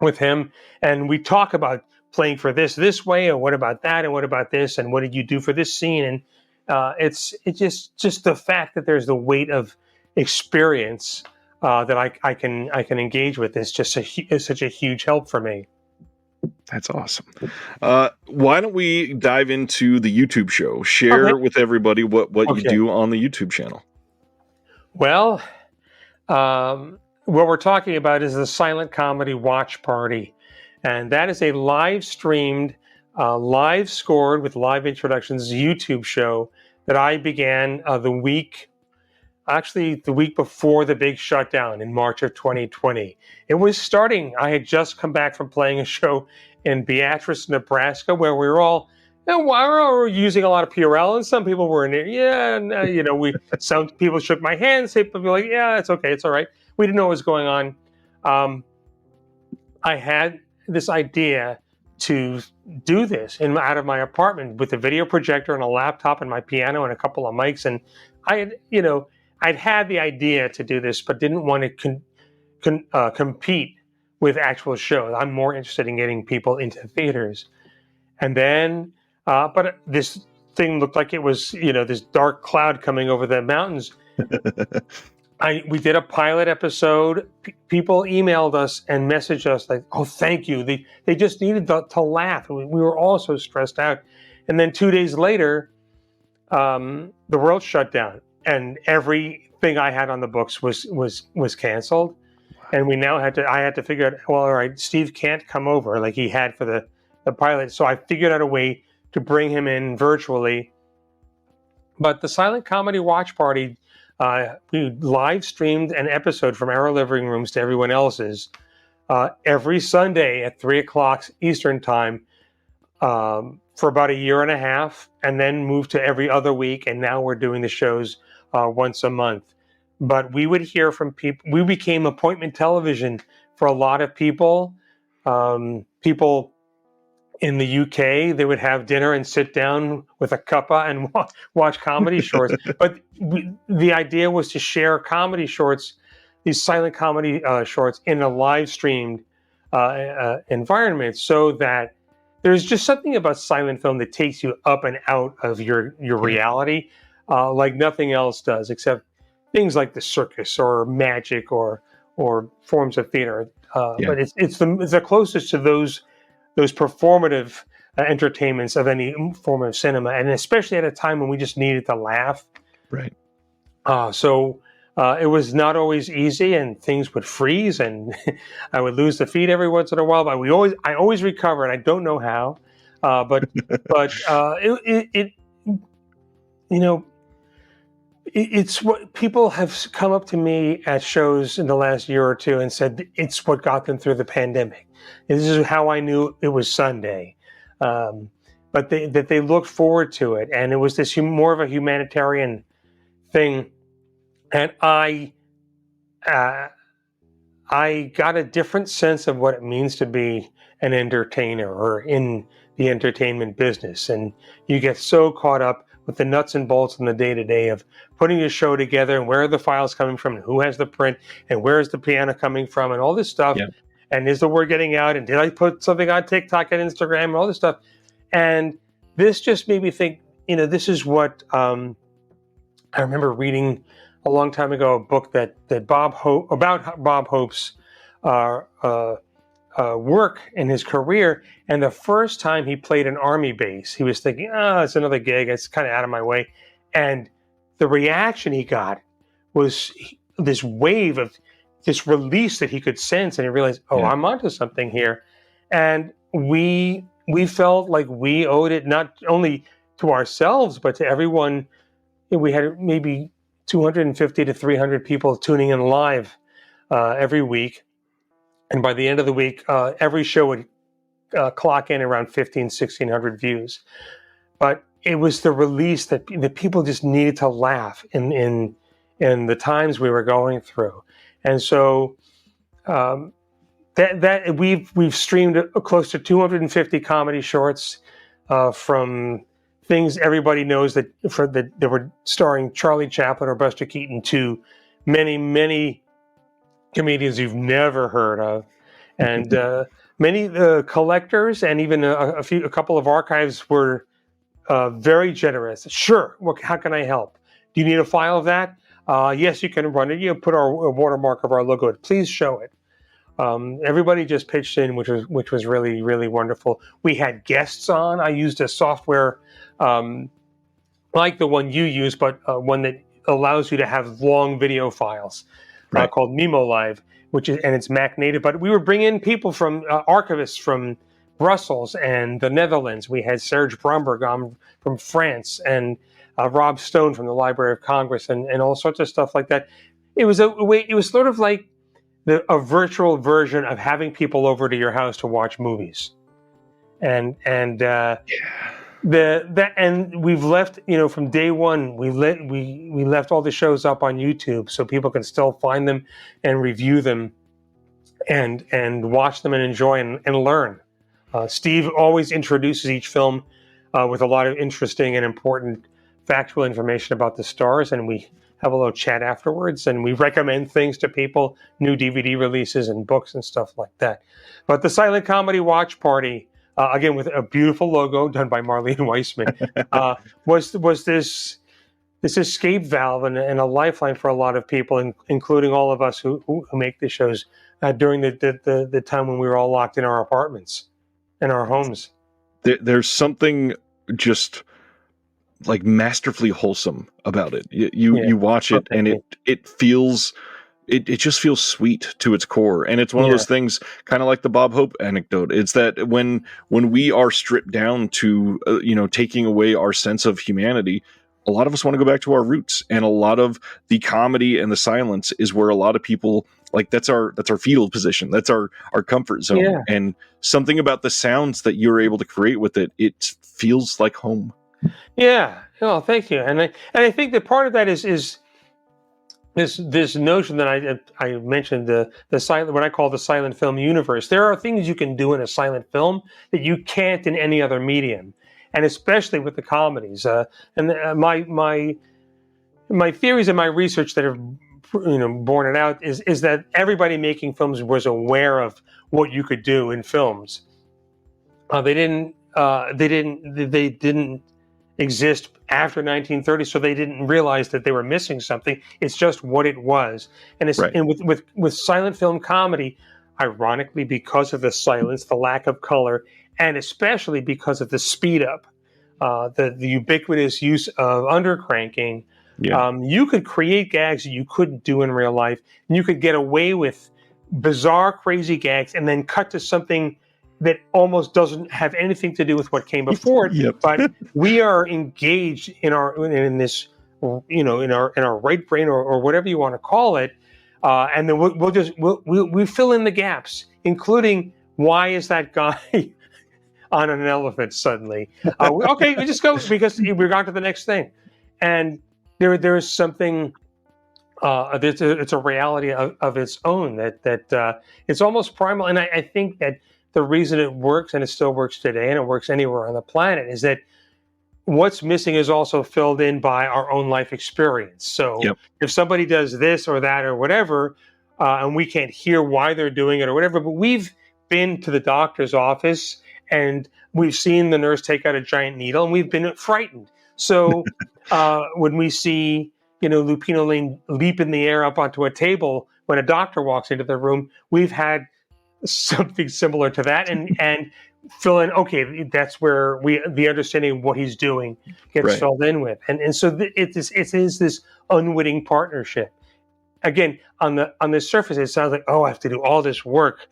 with him, and we talk about playing for this way, and what about that, and what about this, and what did you do for this scene? And it's just the fact that there's the weight of experience that I can engage with is just is such a huge help for me. That's awesome. Why don't we dive into the YouTube show? Share with everybody what you do on the YouTube channel. Well, what we're talking about is the Silent Comedy Watch Party. And that is a live streamed, live scored with live introductions YouTube show that I began the week before the big shutdown in March of 2020. It was starting. I had just come back from playing a show in Beatrice, Nebraska, where we were all, we were using a lot of PRL, and some people were in it. Some people shook my hand, some people were like, yeah, it's okay, it's all right. We didn't know what was going on. I had this idea to do this out of my apartment with a video projector and a laptop and my piano and a couple of mics, and I'd had the idea to do this, but didn't want to compete with actual shows. I'm more interested in getting people into theaters. And then, but this thing looked like it was, this dark cloud coming over the mountains. We did a pilot episode. People emailed us and messaged us like, "Oh, thank you." They just needed to laugh. We were all so stressed out. And then 2 days later, the world shut down, and everything I had on the books was canceled. And I had to figure out, well, all right, Steve can't come over like he had for the pilot. So I figured out a way to bring him in virtually. But the Silent Comedy Watch Party, we live streamed an episode from our living rooms to everyone else's every Sunday at 3:00 Eastern time for about a year and a half, and then moved to every other week. And now we're doing the shows once a month. But we would hear from people. We became appointment television for a lot of people. People in the UK, they would have dinner and sit down with a cuppa and watch comedy shorts. But the idea was to share comedy shorts, these silent comedy shorts, in a live streamed environment, so that there's just something about silent film that takes you up and out of your reality like nothing else does, except things like the circus or magic or forms of theater. But it's the closest to those performative entertainments of any form of cinema, and especially at a time when we just needed to laugh. Right. So it was not always easy, and things would freeze, and I would lose the feed every once in a while. But I always recover, and I don't know how. But it's what people have come up to me at shows in the last year or two and said it's what got them through the pandemic. And this is how I knew it was Sunday. But they looked forward to it, and it was this more of a humanitarian thing. And I got a different sense of what it means to be an entertainer or in the entertainment business. And you get so caught up with the nuts and bolts in the day-to-day of putting a show together, and where are the files coming from, and who has the print, and where is the piano coming from, and all this stuff. Yeah. And is the word getting out? And did I put something on TikTok and Instagram and all this stuff? And this just made me think, this is what I remember reading a long time ago, a book that about Bob Hope's work in his career. And the first time he played an army base, he was thinking, it's another gig. It's kind of out of my way. And the reaction he got was this wave of this release that he could sense. And he realized, I'm onto something here. And we felt like we owed it not only to ourselves, but to everyone. We had maybe 250 to 300 people tuning in live every week. And by the end of the week, every show would clock in around 1,600 views. But it was the release that the people just needed to laugh in the times we were going through. And so that we've streamed close to 250 comedy shorts, from things everybody knows that were starring Charlie Chaplin or Buster Keaton to many comedians you've never heard of, and many collectors and even a couple of archives were very generous. Sure, how can I help? Do you need a file of that? Yes, you can run it. You put our watermark of our logo. Please show it. Everybody just pitched in, which was really, really wonderful. We had guests on. I used a software like the one you use, but one that allows you to have long video files, Right. called Mimo Live, and it's Mac native. But we were bringing in people from archivists from Brussels and the Netherlands. We had Serge Bromberg on from France, and Rob Stone from the Library of Congress, and all sorts of stuff like that. It was it was sort of like a virtual version of having people over to your house to watch movies, and we've left, from day one, we left all the shows up on YouTube so people can still find them and review them and watch them and enjoy and learn. Steve always introduces each film with a lot of interesting and important factual information about the stars, and we have a little chat afterwards, and we recommend things to people, new DVD releases and books and stuff like that. But the Silent Comedy Watch Party, again with a beautiful logo done by Marlene Weissman, was this escape valve and a lifeline for a lot of people, including all of us who make the shows during the time when we were all locked in our apartments, in our homes. There's something just like masterfully wholesome about it. You watch it and it feels, it just feels sweet to its core. And it's one of those things, kind of like the Bob Hope anecdote. It's that when we are stripped down to taking away our sense of humanity, a lot of us want to go back to our roots, and a lot of the comedy and the silence is where a lot of people, like, that's our fetal position, that's our comfort zone. And something about the sounds that you're able to create with it feels like home. Yeah. Oh, thank you. And I think that part of that is this notion that I mentioned, the silent, what I call the silent film universe. There are things you can do in a silent film that you can't in any other medium, and especially with the comedies. My theories and my research that have borne it out is that everybody making films was aware of what you could do in films. They didn't exist after 1930, so they didn't realize that they were missing something. It's just what it was. And with silent film comedy, ironically, because of the silence, the lack of color, and especially because of the speed up, the ubiquitous use of undercranking, you could create gags that you couldn't do in real life, and you could get away with bizarre, crazy gags and then cut to something that almost doesn't have anything to do with what came before it. But we are engaged in our right brain or whatever you want to call it, and then we fill in the gaps, including why is that guy on an elephant suddenly? Okay, we just go because we're on to the next thing, and there is something. It's a reality of its own that it's almost primal, and I think that the reason it works, and it still works today, and it works anywhere on the planet, is that what's missing is also filled in by our own life experience. So if somebody does this or that or whatever, and we can't hear why they're doing it or whatever, but we've been to the doctor's office and we've seen the nurse take out a giant needle and we've been frightened. So when we see, Lupino Lane leap in the air up onto a table when a doctor walks into the room, we've had something similar to that, and fill in. Okay, that's where the understanding of what he's doing gets filled in with, and so it is this unwitting partnership. Again, on the surface, it sounds like, oh, I have to do all this work.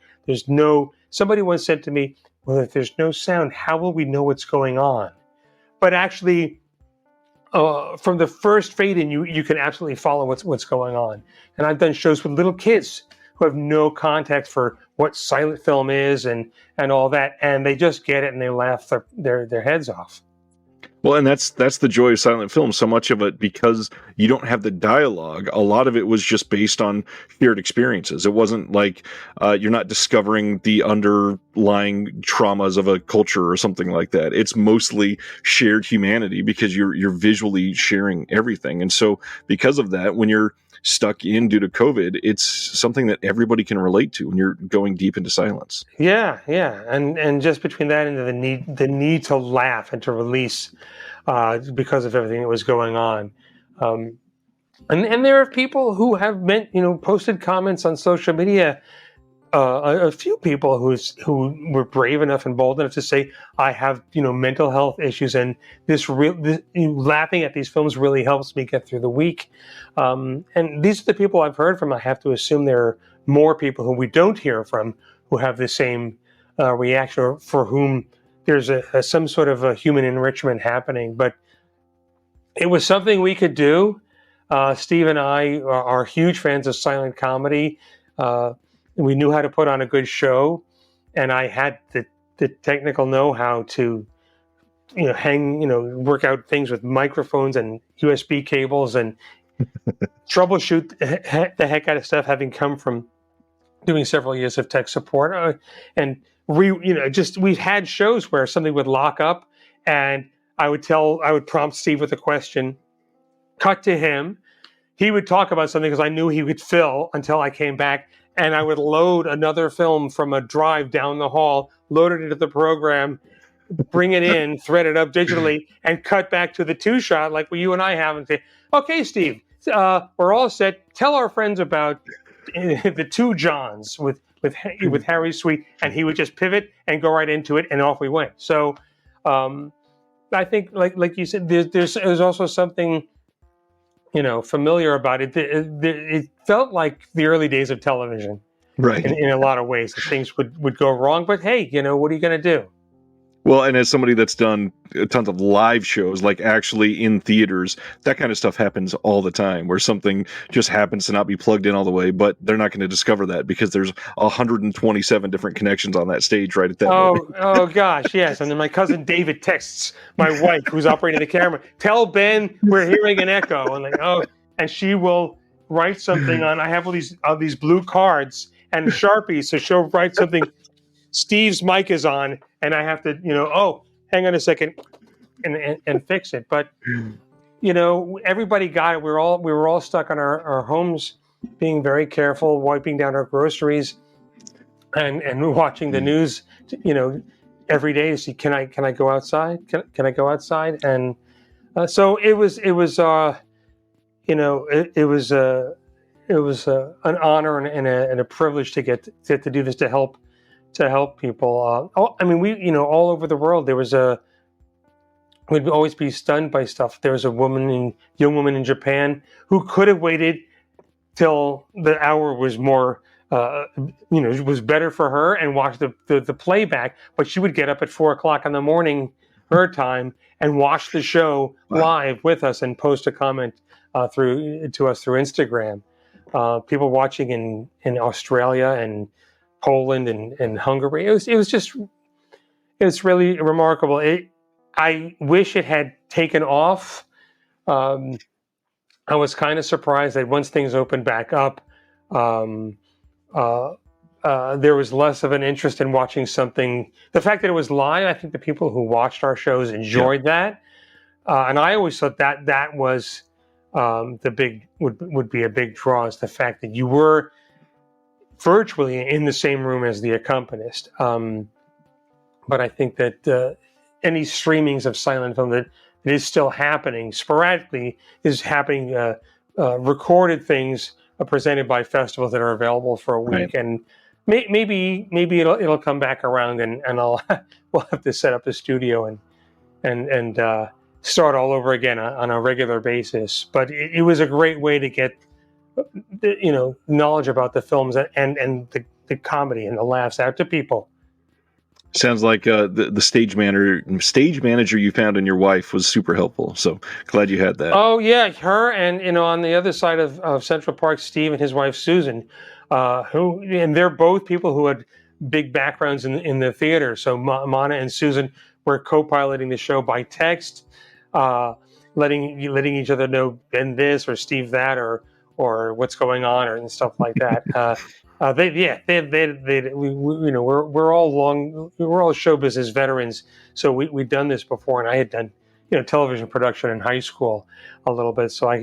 Somebody once said to me, well, if there's no sound, how will we know what's going on? But actually, from the first fade in, you can absolutely follow what's going on. And I've done shows with little kids who have no context for what silent film is and all that, and they just get it and they laugh their heads off. Well, and that's the joy of silent film. So much of it, because you don't have the dialogue, a lot of it was just based on shared experiences. It wasn't like you're not discovering the underlying traumas of a culture or something like that. It's mostly shared humanity because you're visually sharing everything. And so because of that, when you're stuck in due to COVID, it's something that everybody can relate to when you're going deep into silence. Yeah, yeah, and just between that and the need to laugh and to release because of everything that was going on. Um, and there are people who have posted comments on social media. A few people who were brave enough and bold enough to say, "I have mental health issues, and laughing at these films really helps me get through the week." And these are the people I've heard from. I have to assume there are more people who we don't hear from who have the same reaction, or for whom there's some sort of a human enrichment happening. But it was something we could do. Steve and I are huge fans of silent comedy. We knew how to put on a good show, and I had the technical know-how to work out things with microphones and USB cables and troubleshoot the heck out of stuff, having come from doing several years of tech support. And we've had shows where something would lock up, and I would prompt Steve with a question, cut to him. He would talk about something because I knew he would fill until I came back, and I would load another film from a drive down the hall, load it into the program, bring it in, thread it up digitally, and cut back to the two-shot like you and I have, and say, "Okay, Steve, we're all set. Tell our friends about the two Johns with Harry Sweet," and he would just pivot and go right into it, and off we went. So I think, like you said, there's also something familiar about it. It felt like the early days of television, Right. in a lot of ways. That things would go wrong, but hey, what are you going to do? Well, and as somebody that's done tons of live shows, like actually in theaters, that kind of stuff happens all the time, where something just happens to not be plugged in all the way, but they're not going to discover that because there's 127 different connections on that stage right at that moment. Oh gosh, yes. And then my cousin David texts my wife, who's operating the camera, "Tell Ben we're hearing an echo." And and she will write something on. I have all these blue cards and Sharpies, so she'll write something. Steve's mic is on, and I have to, hang on a second, and fix it. But everybody got it. We were all stuck in our homes, being very careful, wiping down our groceries, and watching the news, every day to see, can I go outside? Can I go outside? And so it was an honor and a privilege to get to do this, to help people. We all over the world. We'd always be stunned by stuff. There was a young woman in Japan who could have waited till the hour was more, was better for her, and watched the playback. But she would get up at 4:00 in the morning, her time, and watch the show live with us and post a comment to us through Instagram. People watching in Australia and Poland and Hungary. It's really remarkable. I wish it had taken off. I was kind of surprised that once things opened back up, there was less of an interest in watching something. The fact that it was live, I think the people who watched our shows enjoyed that, and I always thought that was would be a big draw, is the fact that you were virtually in the same room as the accompanist. But I think that any streamings of silent film that is still happening sporadically is happening. Recorded things presented by festivals that are available for a week, Right. and maybe it'll come back around, and we'll have to set up a studio and start all over again on a regular basis. But it was a great way to get knowledge about the films and the comedy and the laughs out to people. Sounds like the stage manager you found in your wife was super helpful. So glad you had that. Oh yeah, her, and on the other side of Central Park, Steve and his wife Susan, and they're both people who had big backgrounds in the theater. So Mana and Susan were co-piloting the show by text. uh, letting each other know Ben this or Steve that or what's going on and stuff like that. We're all show business veterans, so we've done this before, and I had done television production in high school a little bit. So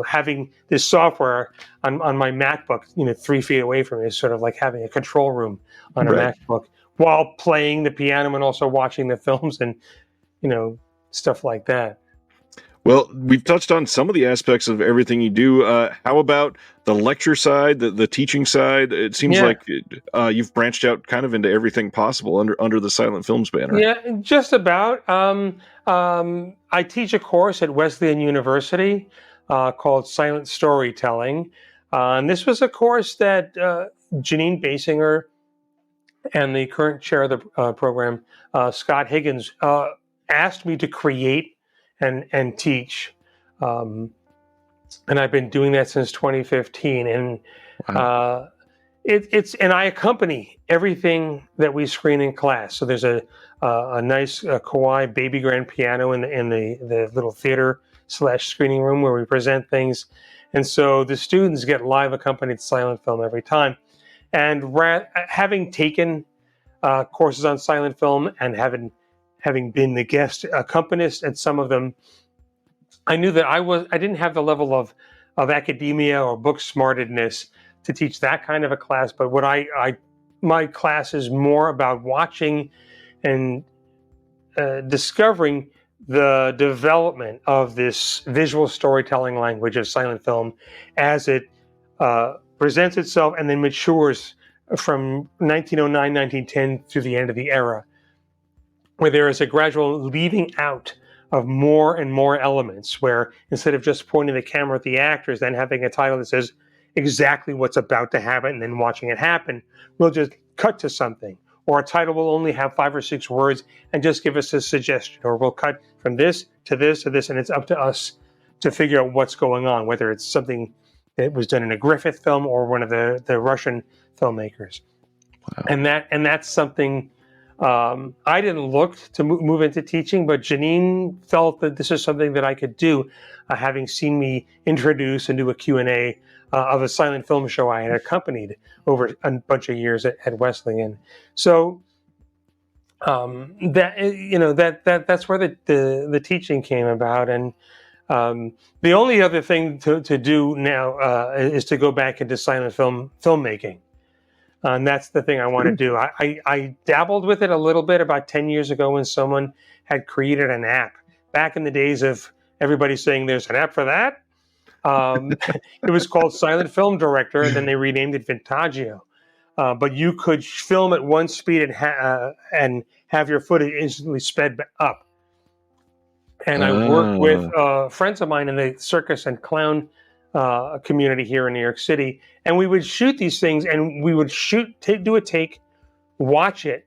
having this software on my MacBook, 3 feet away from me is sort of like having a control room on a Right. MacBook while playing the piano and also watching the films and stuff like that. Well, we've touched on some of the aspects of everything you do. How about the lecture side, the teaching side? It seems Yeah. like you've branched out kind of into everything possible under the Silent Films banner. Yeah, just about. I teach a course at Wesleyan University called Silent Storytelling. And this was a course that Janine Basinger and the current chair of the program, Scott Higgins, asked me to create and teach. And I've been doing that since 2015. And Wow. and I accompany everything that we screen in class. So there's a nice Kawai baby grand piano in the little theater / screening room where we present things, and so the students get live accompanied silent film every time. And having taken courses on silent film and having been the guest accompanist at some of them, I knew that I didn't have the level of academia or book smartedness to teach that kind of a class. But what my class is more about watching and discovering the development of this visual storytelling language of silent film as it presents itself and then matures from 1909, 1910 through the end of the era, where there is a gradual leaving out of more and more elements, where instead of just pointing the camera at the actors, then having a title that says exactly what's about to happen and then watching it happen, we'll just cut to something. Or a title will only have 5 or 6 words and just give us a suggestion. Or we'll cut from this to this to this, and it's up to us to figure out what's going on, whether it's something that was done in a Griffith film or one of the Russian filmmakers. Wow. And that's something I didn't look to move into teaching, but Janine felt that this is something that I could do, having seen me introduce and do a Q&A of a silent film show I had accompanied over a bunch of years at Wesleyan. So that's where the teaching came about. And the only other thing to do now is to go back into silent filmmaking. And that's the thing I want to do. I dabbled with it a little bit about 10 years ago when someone had created an app. Back in the days of everybody saying there's an app for that. It was called Silent Film Director, and then they renamed it Vintaggio. But you could film at one speed and have your footage instantly sped up. And I worked with friends of mine in the circus and clown community here in New York City, and we would shoot these things, and we would do a take, watch it,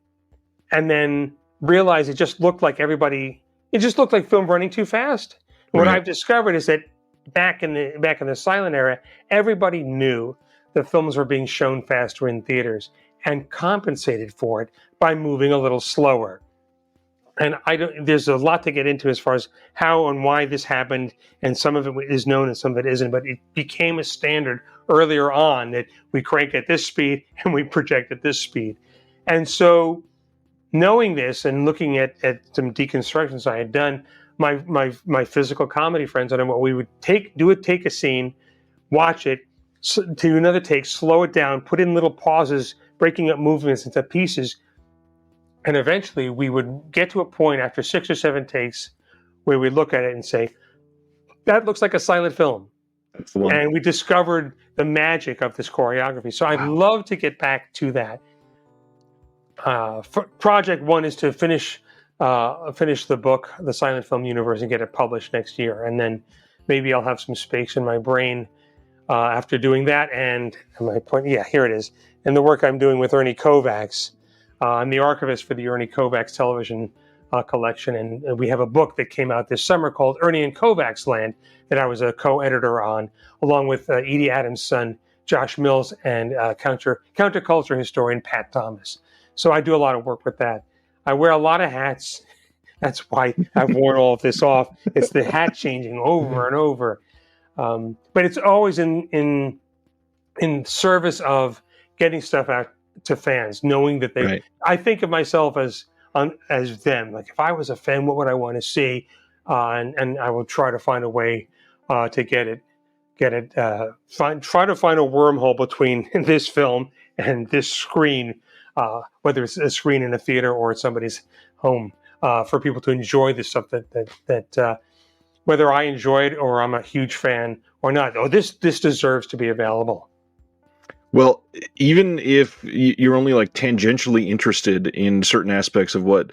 and then realize it just looked like film running too fast. Right. What I've discovered is that back in the silent era, everybody knew the films were being shown faster in theaters and compensated for it by moving a little slower. And there's a lot to get into as far as how and why this happened, and some of it is known and some of it isn't, but it became a standard earlier on that we crank at this speed and we project at this speed. And so knowing this and looking at some deconstructions I had done, my physical comedy friends and what we would take a scene, watch it, do another take, slow it down, put in little pauses, breaking up movements into pieces. And eventually we would get to a point after 6 or 7 takes where we look at it and say, that looks like a silent film. That's the one. And we discovered the magic of this choreography. So I'd love to get back to that. Project 1 is to finish the book, The Silent Film Universe, and get it published next year. And then maybe I'll have some space in my brain after doing that. And my point, here it is. And the work I'm doing with Ernie Kovacs. I'm the archivist for the Ernie Kovacs television collection, and we have a book that came out this summer called Ernie and Kovacs Land that I was a co-editor on, along with Edie Adams' son, Josh Mills, and counterculture historian Pat Thomas. So I do a lot of work with that. I wear a lot of hats. That's why I've worn all of this off. It's the hat changing over and over. But it's always in service of getting stuff out to fans, knowing that they. Right. I think of myself as them. Like if I was a fan, what would I want to see? And I will try to find a way to get it. Try to find a wormhole between this film and this screen, whether it's a screen in a theater or at somebody's home, for people to enjoy the stuff that whether I enjoy it or I'm a huge fan or not. Oh, this deserves to be available. Well, even if you're only like tangentially interested in certain aspects of what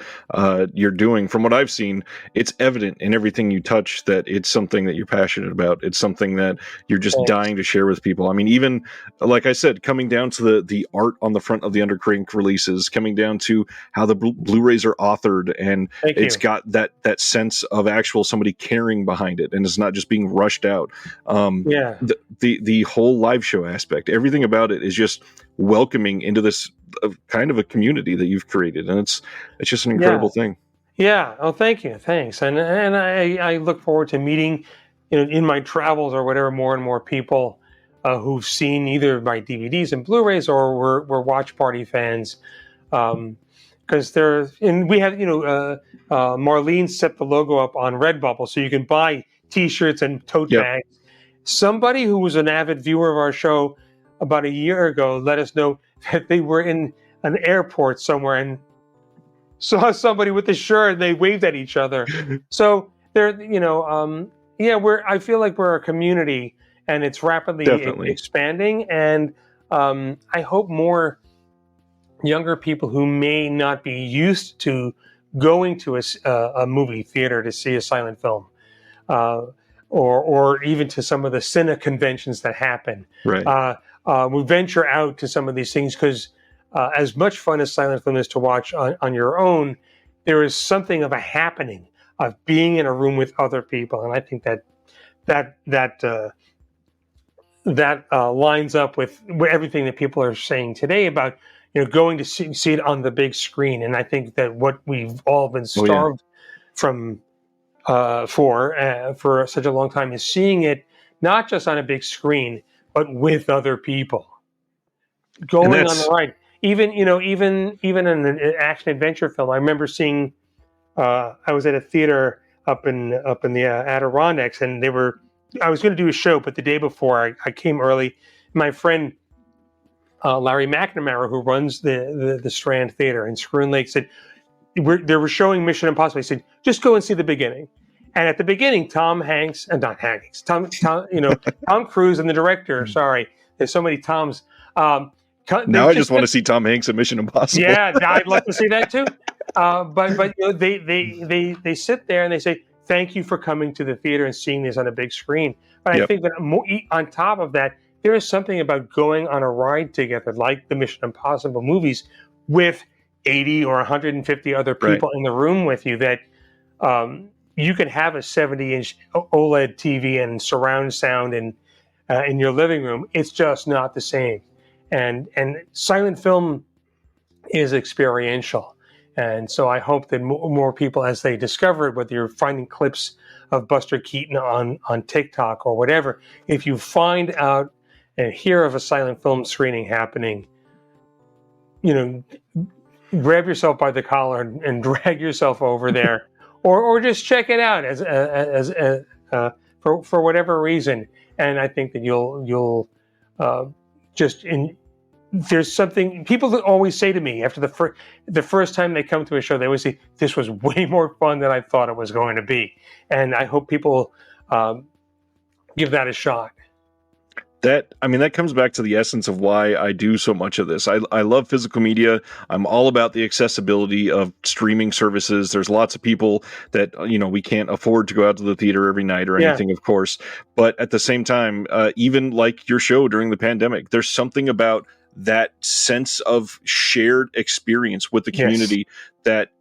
you're doing, from what I've seen, it's evident in everything you touch that it's something that you're passionate about. It's something that you're just Thanks. dying to share with people. I mean, even like I said, coming down to the art on the front of the Undercrank releases, coming down to how the Blu-rays are authored, and Thank it's you. got that sense of actual somebody caring behind it, and it's not just being rushed out. Yeah. The whole live show aspect, everything about it is just welcoming into this kind of a community that you've created, and it's just an incredible thing. Yeah. Oh, thank you. Thanks. And I look forward to meeting, in my travels or whatever, more and more people who've seen either my DVDs and Blu-rays or were watch party fans. Because we have, Marlene set the logo up on Redbubble, so you can buy T-shirts and tote bags. Somebody who was an avid viewer of our show about a year ago let us know that they were in an airport somewhere and saw somebody with the shirt and they waved at each other. So they're, I feel like we're a community and it's rapidly expanding. And I hope more younger people who may not be used to going to a movie theater to see a silent film, or even to some of the cine conventions that happen, we venture out to some of these things, because as much fun as silent film is to watch on your own, there is something of a happening of being in a room with other people, and I think that lines up with everything that people are saying today about going to see it on the big screen. And I think that what we've all been starved from for such a long time is seeing it not just on a big screen, but with other people going on the ride. Even in an action adventure film, I remember seeing. I was at a theater up in the Adirondacks, and I was going to do a show, but the day before I came early. My friend Larry McNamara, who runs the Strand Theater in Schroon Lake, said they were showing Mission Impossible. He said, just go and see the beginning. And at the beginning, Tom Cruise and the director. Sorry, there's so many Toms. Now I just want to see Tom Hanks in Mission Impossible. Yeah, I'd love to see that too. But they sit there and they say, thank you for coming to the theater and seeing this on a big screen. But I think that on top of that, there is something about going on a ride together, like the Mission Impossible movies, with 80 or 150 other people in the room with you, that you can have a 70-inch OLED TV and surround sound in your living room. It's just not the same. And silent film is experiential. And so I hope that more people, as they discover it, whether you're finding clips of Buster Keaton on TikTok or whatever, if you find out and hear of a silent film screening happening, grab yourself by the collar and drag yourself over there, or just check it out for whatever reason. And I think that you'll there's something people always say to me after the first time they come to a show. They always say, this was way more fun than I thought it was going to be. And I hope people give that a shot. That comes back to the essence of why I do so much of this. I love physical media. I'm all about the accessibility of streaming services. There's lots of people that, we can't afford to go out to the theater every night or anything, of course. But at the same time, even like your show during the pandemic, there's something about that sense of shared experience with the community that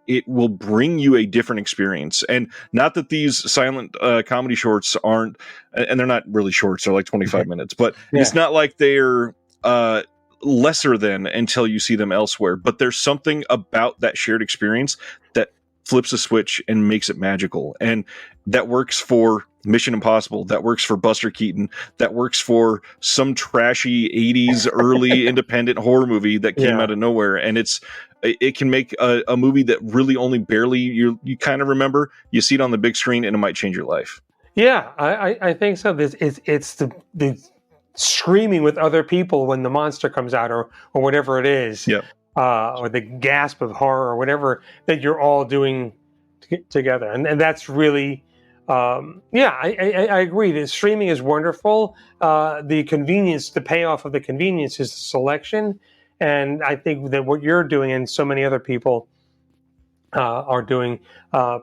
it will bring you a different experience. And not that these silent comedy shorts aren't, and they're not really shorts, they're like 25 minutes, but it's not like they're lesser than until you see them elsewhere. But there's something about that shared experience that flips a switch and makes it magical. And that works for Mission Impossible. That works for Buster Keaton. That works for some trashy 80s early independent horror movie that came Yeah. out of nowhere. And it can make a movie that really only barely you kind of remember. You see it on the big screen and it might change your life. Yeah, I think so. It's the screaming with other people when the monster comes out, or whatever it is, Yeah. or the gasp of horror, or whatever that you're all doing together, and that's really, I agree. The streaming is wonderful. The convenience, the payoff of the convenience is the selection, and I think that what you're doing and so many other people are doing,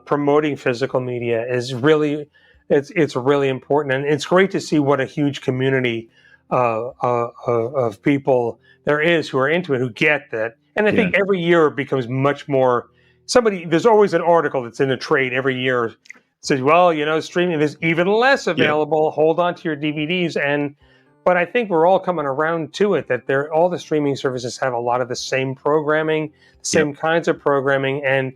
promoting physical media, is really. It's really important, and it's great to see what a huge community of people there is who are into it, who get that. And I think every year it becomes much more. There's always an article that's in a trade every year that says, well, streaming is even less available. Yeah. Hold on to your DVDs. But I think we're all coming around to it, that all the streaming services have a lot of the same programming, same kinds of programming, and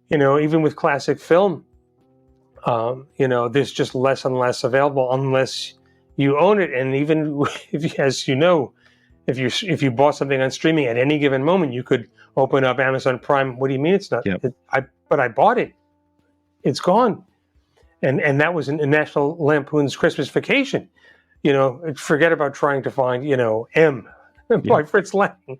even with classic film. There's just less and less available unless you own it. And even if you bought something on streaming at any given moment, you could open up Amazon Prime. What do you mean it's not? Yep. But I bought it. It's gone. And that was in National Lampoon's Christmas Vacation. Forget about trying to find, M by Fritz Lang.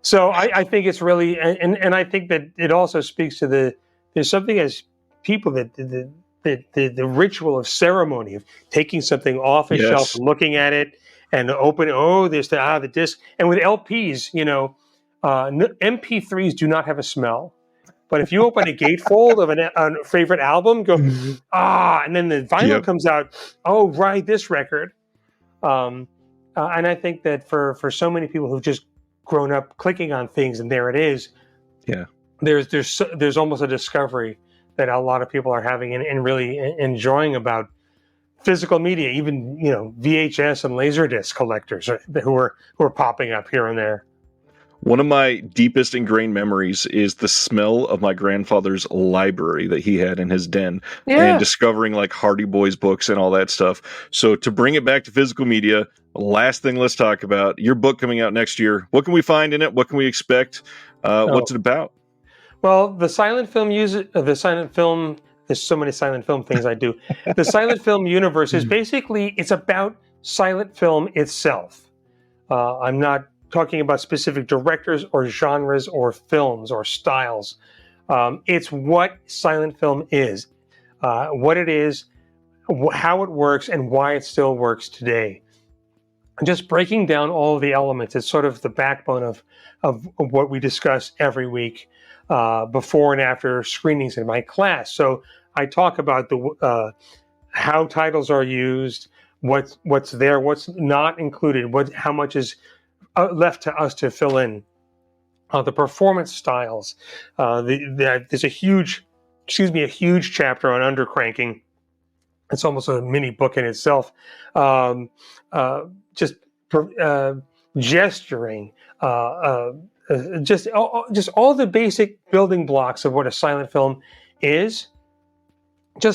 So I think it's really, and I think that it also speaks to there's something as people that the ritual of ceremony of taking something off a shelf, looking at it, and opening. Oh, there's the disc. And with LPs, MP3s do not have a smell. But if you open a gatefold of a favorite album, go and then the vinyl comes out. Oh, right, this record. And I think that for so many people who've just grown up clicking on things and there it is. Yeah. There's almost a discovery that a lot of people are having and really enjoying about physical media, even VHS and Laserdisc collectors who are popping up here and there. One of my deepest ingrained memories is the smell of my grandfather's library that he had in his den, and discovering like Hardy Boys books and all that stuff. So to bring it back to physical media, last thing let's talk about your book coming out next year. What can we find in it? What can we expect? What's it about? Well, there's so many silent film things I do. The silent film universe is basically, it's about silent film itself. I'm not talking about specific directors or genres or films or styles. It's what silent film is, what it is, how it works, and why it still works today. Just breaking down all of the elements. It's sort of the backbone of what we discuss every week. Before and after screenings in my class. So I talk about how titles are used, what's there, what's not included, how much is left to us to fill in, the performance styles. There's a huge chapter on undercranking. It's almost a mini book in itself. Gesturing. Just all the basic building blocks of what a silent film is.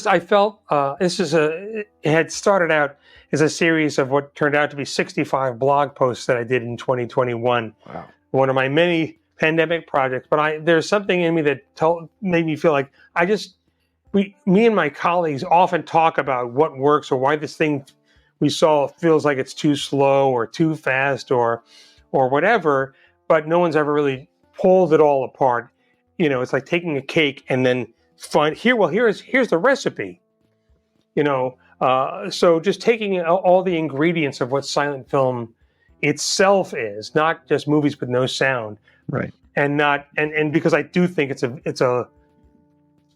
I felt it had started out as a series of what turned out to be 65 blog posts that I did in 2021. Wow. One of my many pandemic projects. But there's something in me that made me feel like me and my colleagues often talk about what works or why this thing we saw feels like it's too slow or too fast or whatever. But no one's ever really pulled it all apart. It's like taking a cake and then here's the recipe. So just taking all the ingredients of what silent film itself is, not just movies with no sound, right? And because I do think it's a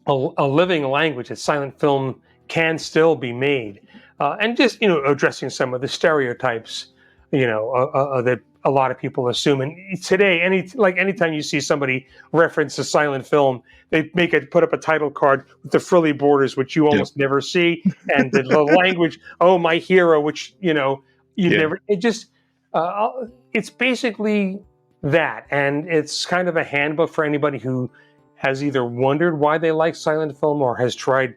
living language that silent film can still be made, and just addressing some of the stereotypes, that a lot of people assume. And today, anytime you see somebody reference a silent film, they put up a title card with the frilly borders, which you almost never see, and the language, "Oh, my hero," which never. It's basically that, and it's kind of a handbook for anybody who has either wondered why they like silent film or has tried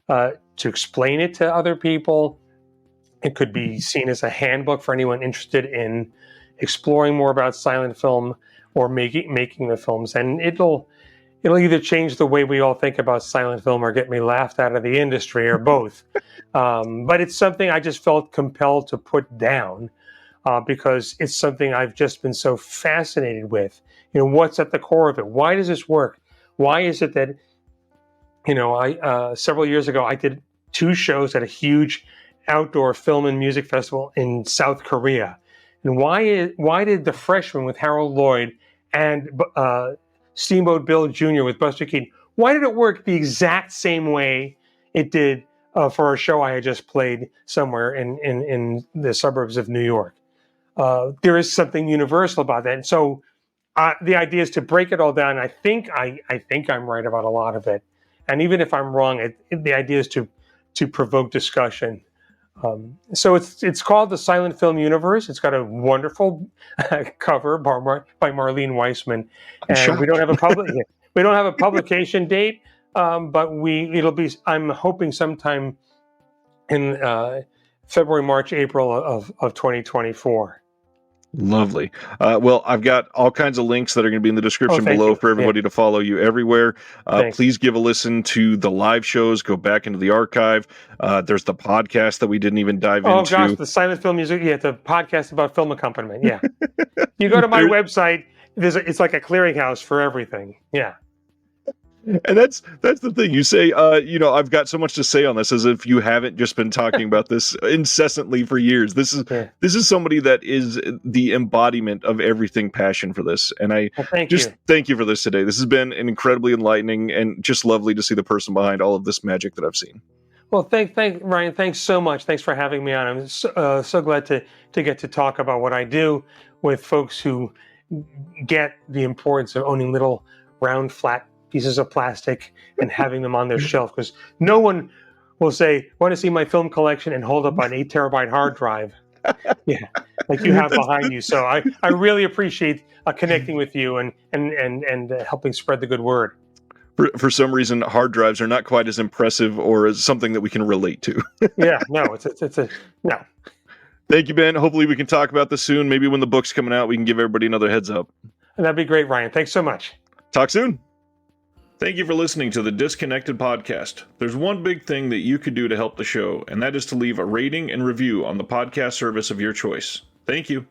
to explain it to other people. It could be seen as a handbook for anyone interested in exploring more about silent film or making the films. And it'll either change the way we all think about silent film or get me laughed out of the industry, or both. But it's something I just felt compelled to put down because it's something I've just been so fascinated with. What's at the core of it? Why does this work? Why is it that, I several years ago, I did 2 shows at a huge outdoor film and music festival in South Korea. And why did The Freshman with Harold Lloyd and Steamboat Bill Jr. with Buster Keaton, why did it work the exact same way it did for a show I had just played somewhere in the suburbs of New York? There is something universal about that. And so the idea is to break it all down. I think I'm right about a lot of it. And even if I'm wrong, the idea is to provoke discussion. So it's called The Silent Film Universe. It's got a wonderful cover by Marlene Weissman, and we don't have a publication date, but I'm hoping sometime in February, March, April of 2024. Lovely. Well, I've got all kinds of links that are going to be in the description below for everybody to follow you everywhere. Please give a listen to the live shows. Go back into the archive. There's the podcast that we didn't even dive into. Oh gosh, the silent film music. Yeah, the podcast about film accompaniment. Yeah. You go to my website. It's like a clearinghouse for everything. Yeah. And that's the thing. You say, I've got so much to say on this, as if you haven't just been talking about this incessantly for years. This is somebody that is the embodiment of everything passion for this. And I thank you for this today. This has been an incredibly enlightening and just lovely to see the person behind all of this magic that I've seen. Well, thank Ryan. Thanks so much. Thanks for having me on. I'm so glad to get to talk about what I do with folks who get the importance of owning little round, flat pieces of plastic and having them on their shelf, because no one will say, "Want to see my film collection?" and hold up an 8 terabyte hard drive. Yeah, like you have behind you. So I really appreciate connecting with you and helping spread the good word. For some reason, hard drives are not quite as impressive or as something that we can relate to. Yeah, no, it's a no. Thank you, Ben. Hopefully we can talk about this soon. Maybe when the book's coming out, we can give everybody another heads up. That'd be great, Ryan. Thanks so much. Talk soon. Thank you for listening to the Disconnected Podcast. There's one big thing that you could do to help the show, and that is to leave a rating and review on the podcast service of your choice. Thank you.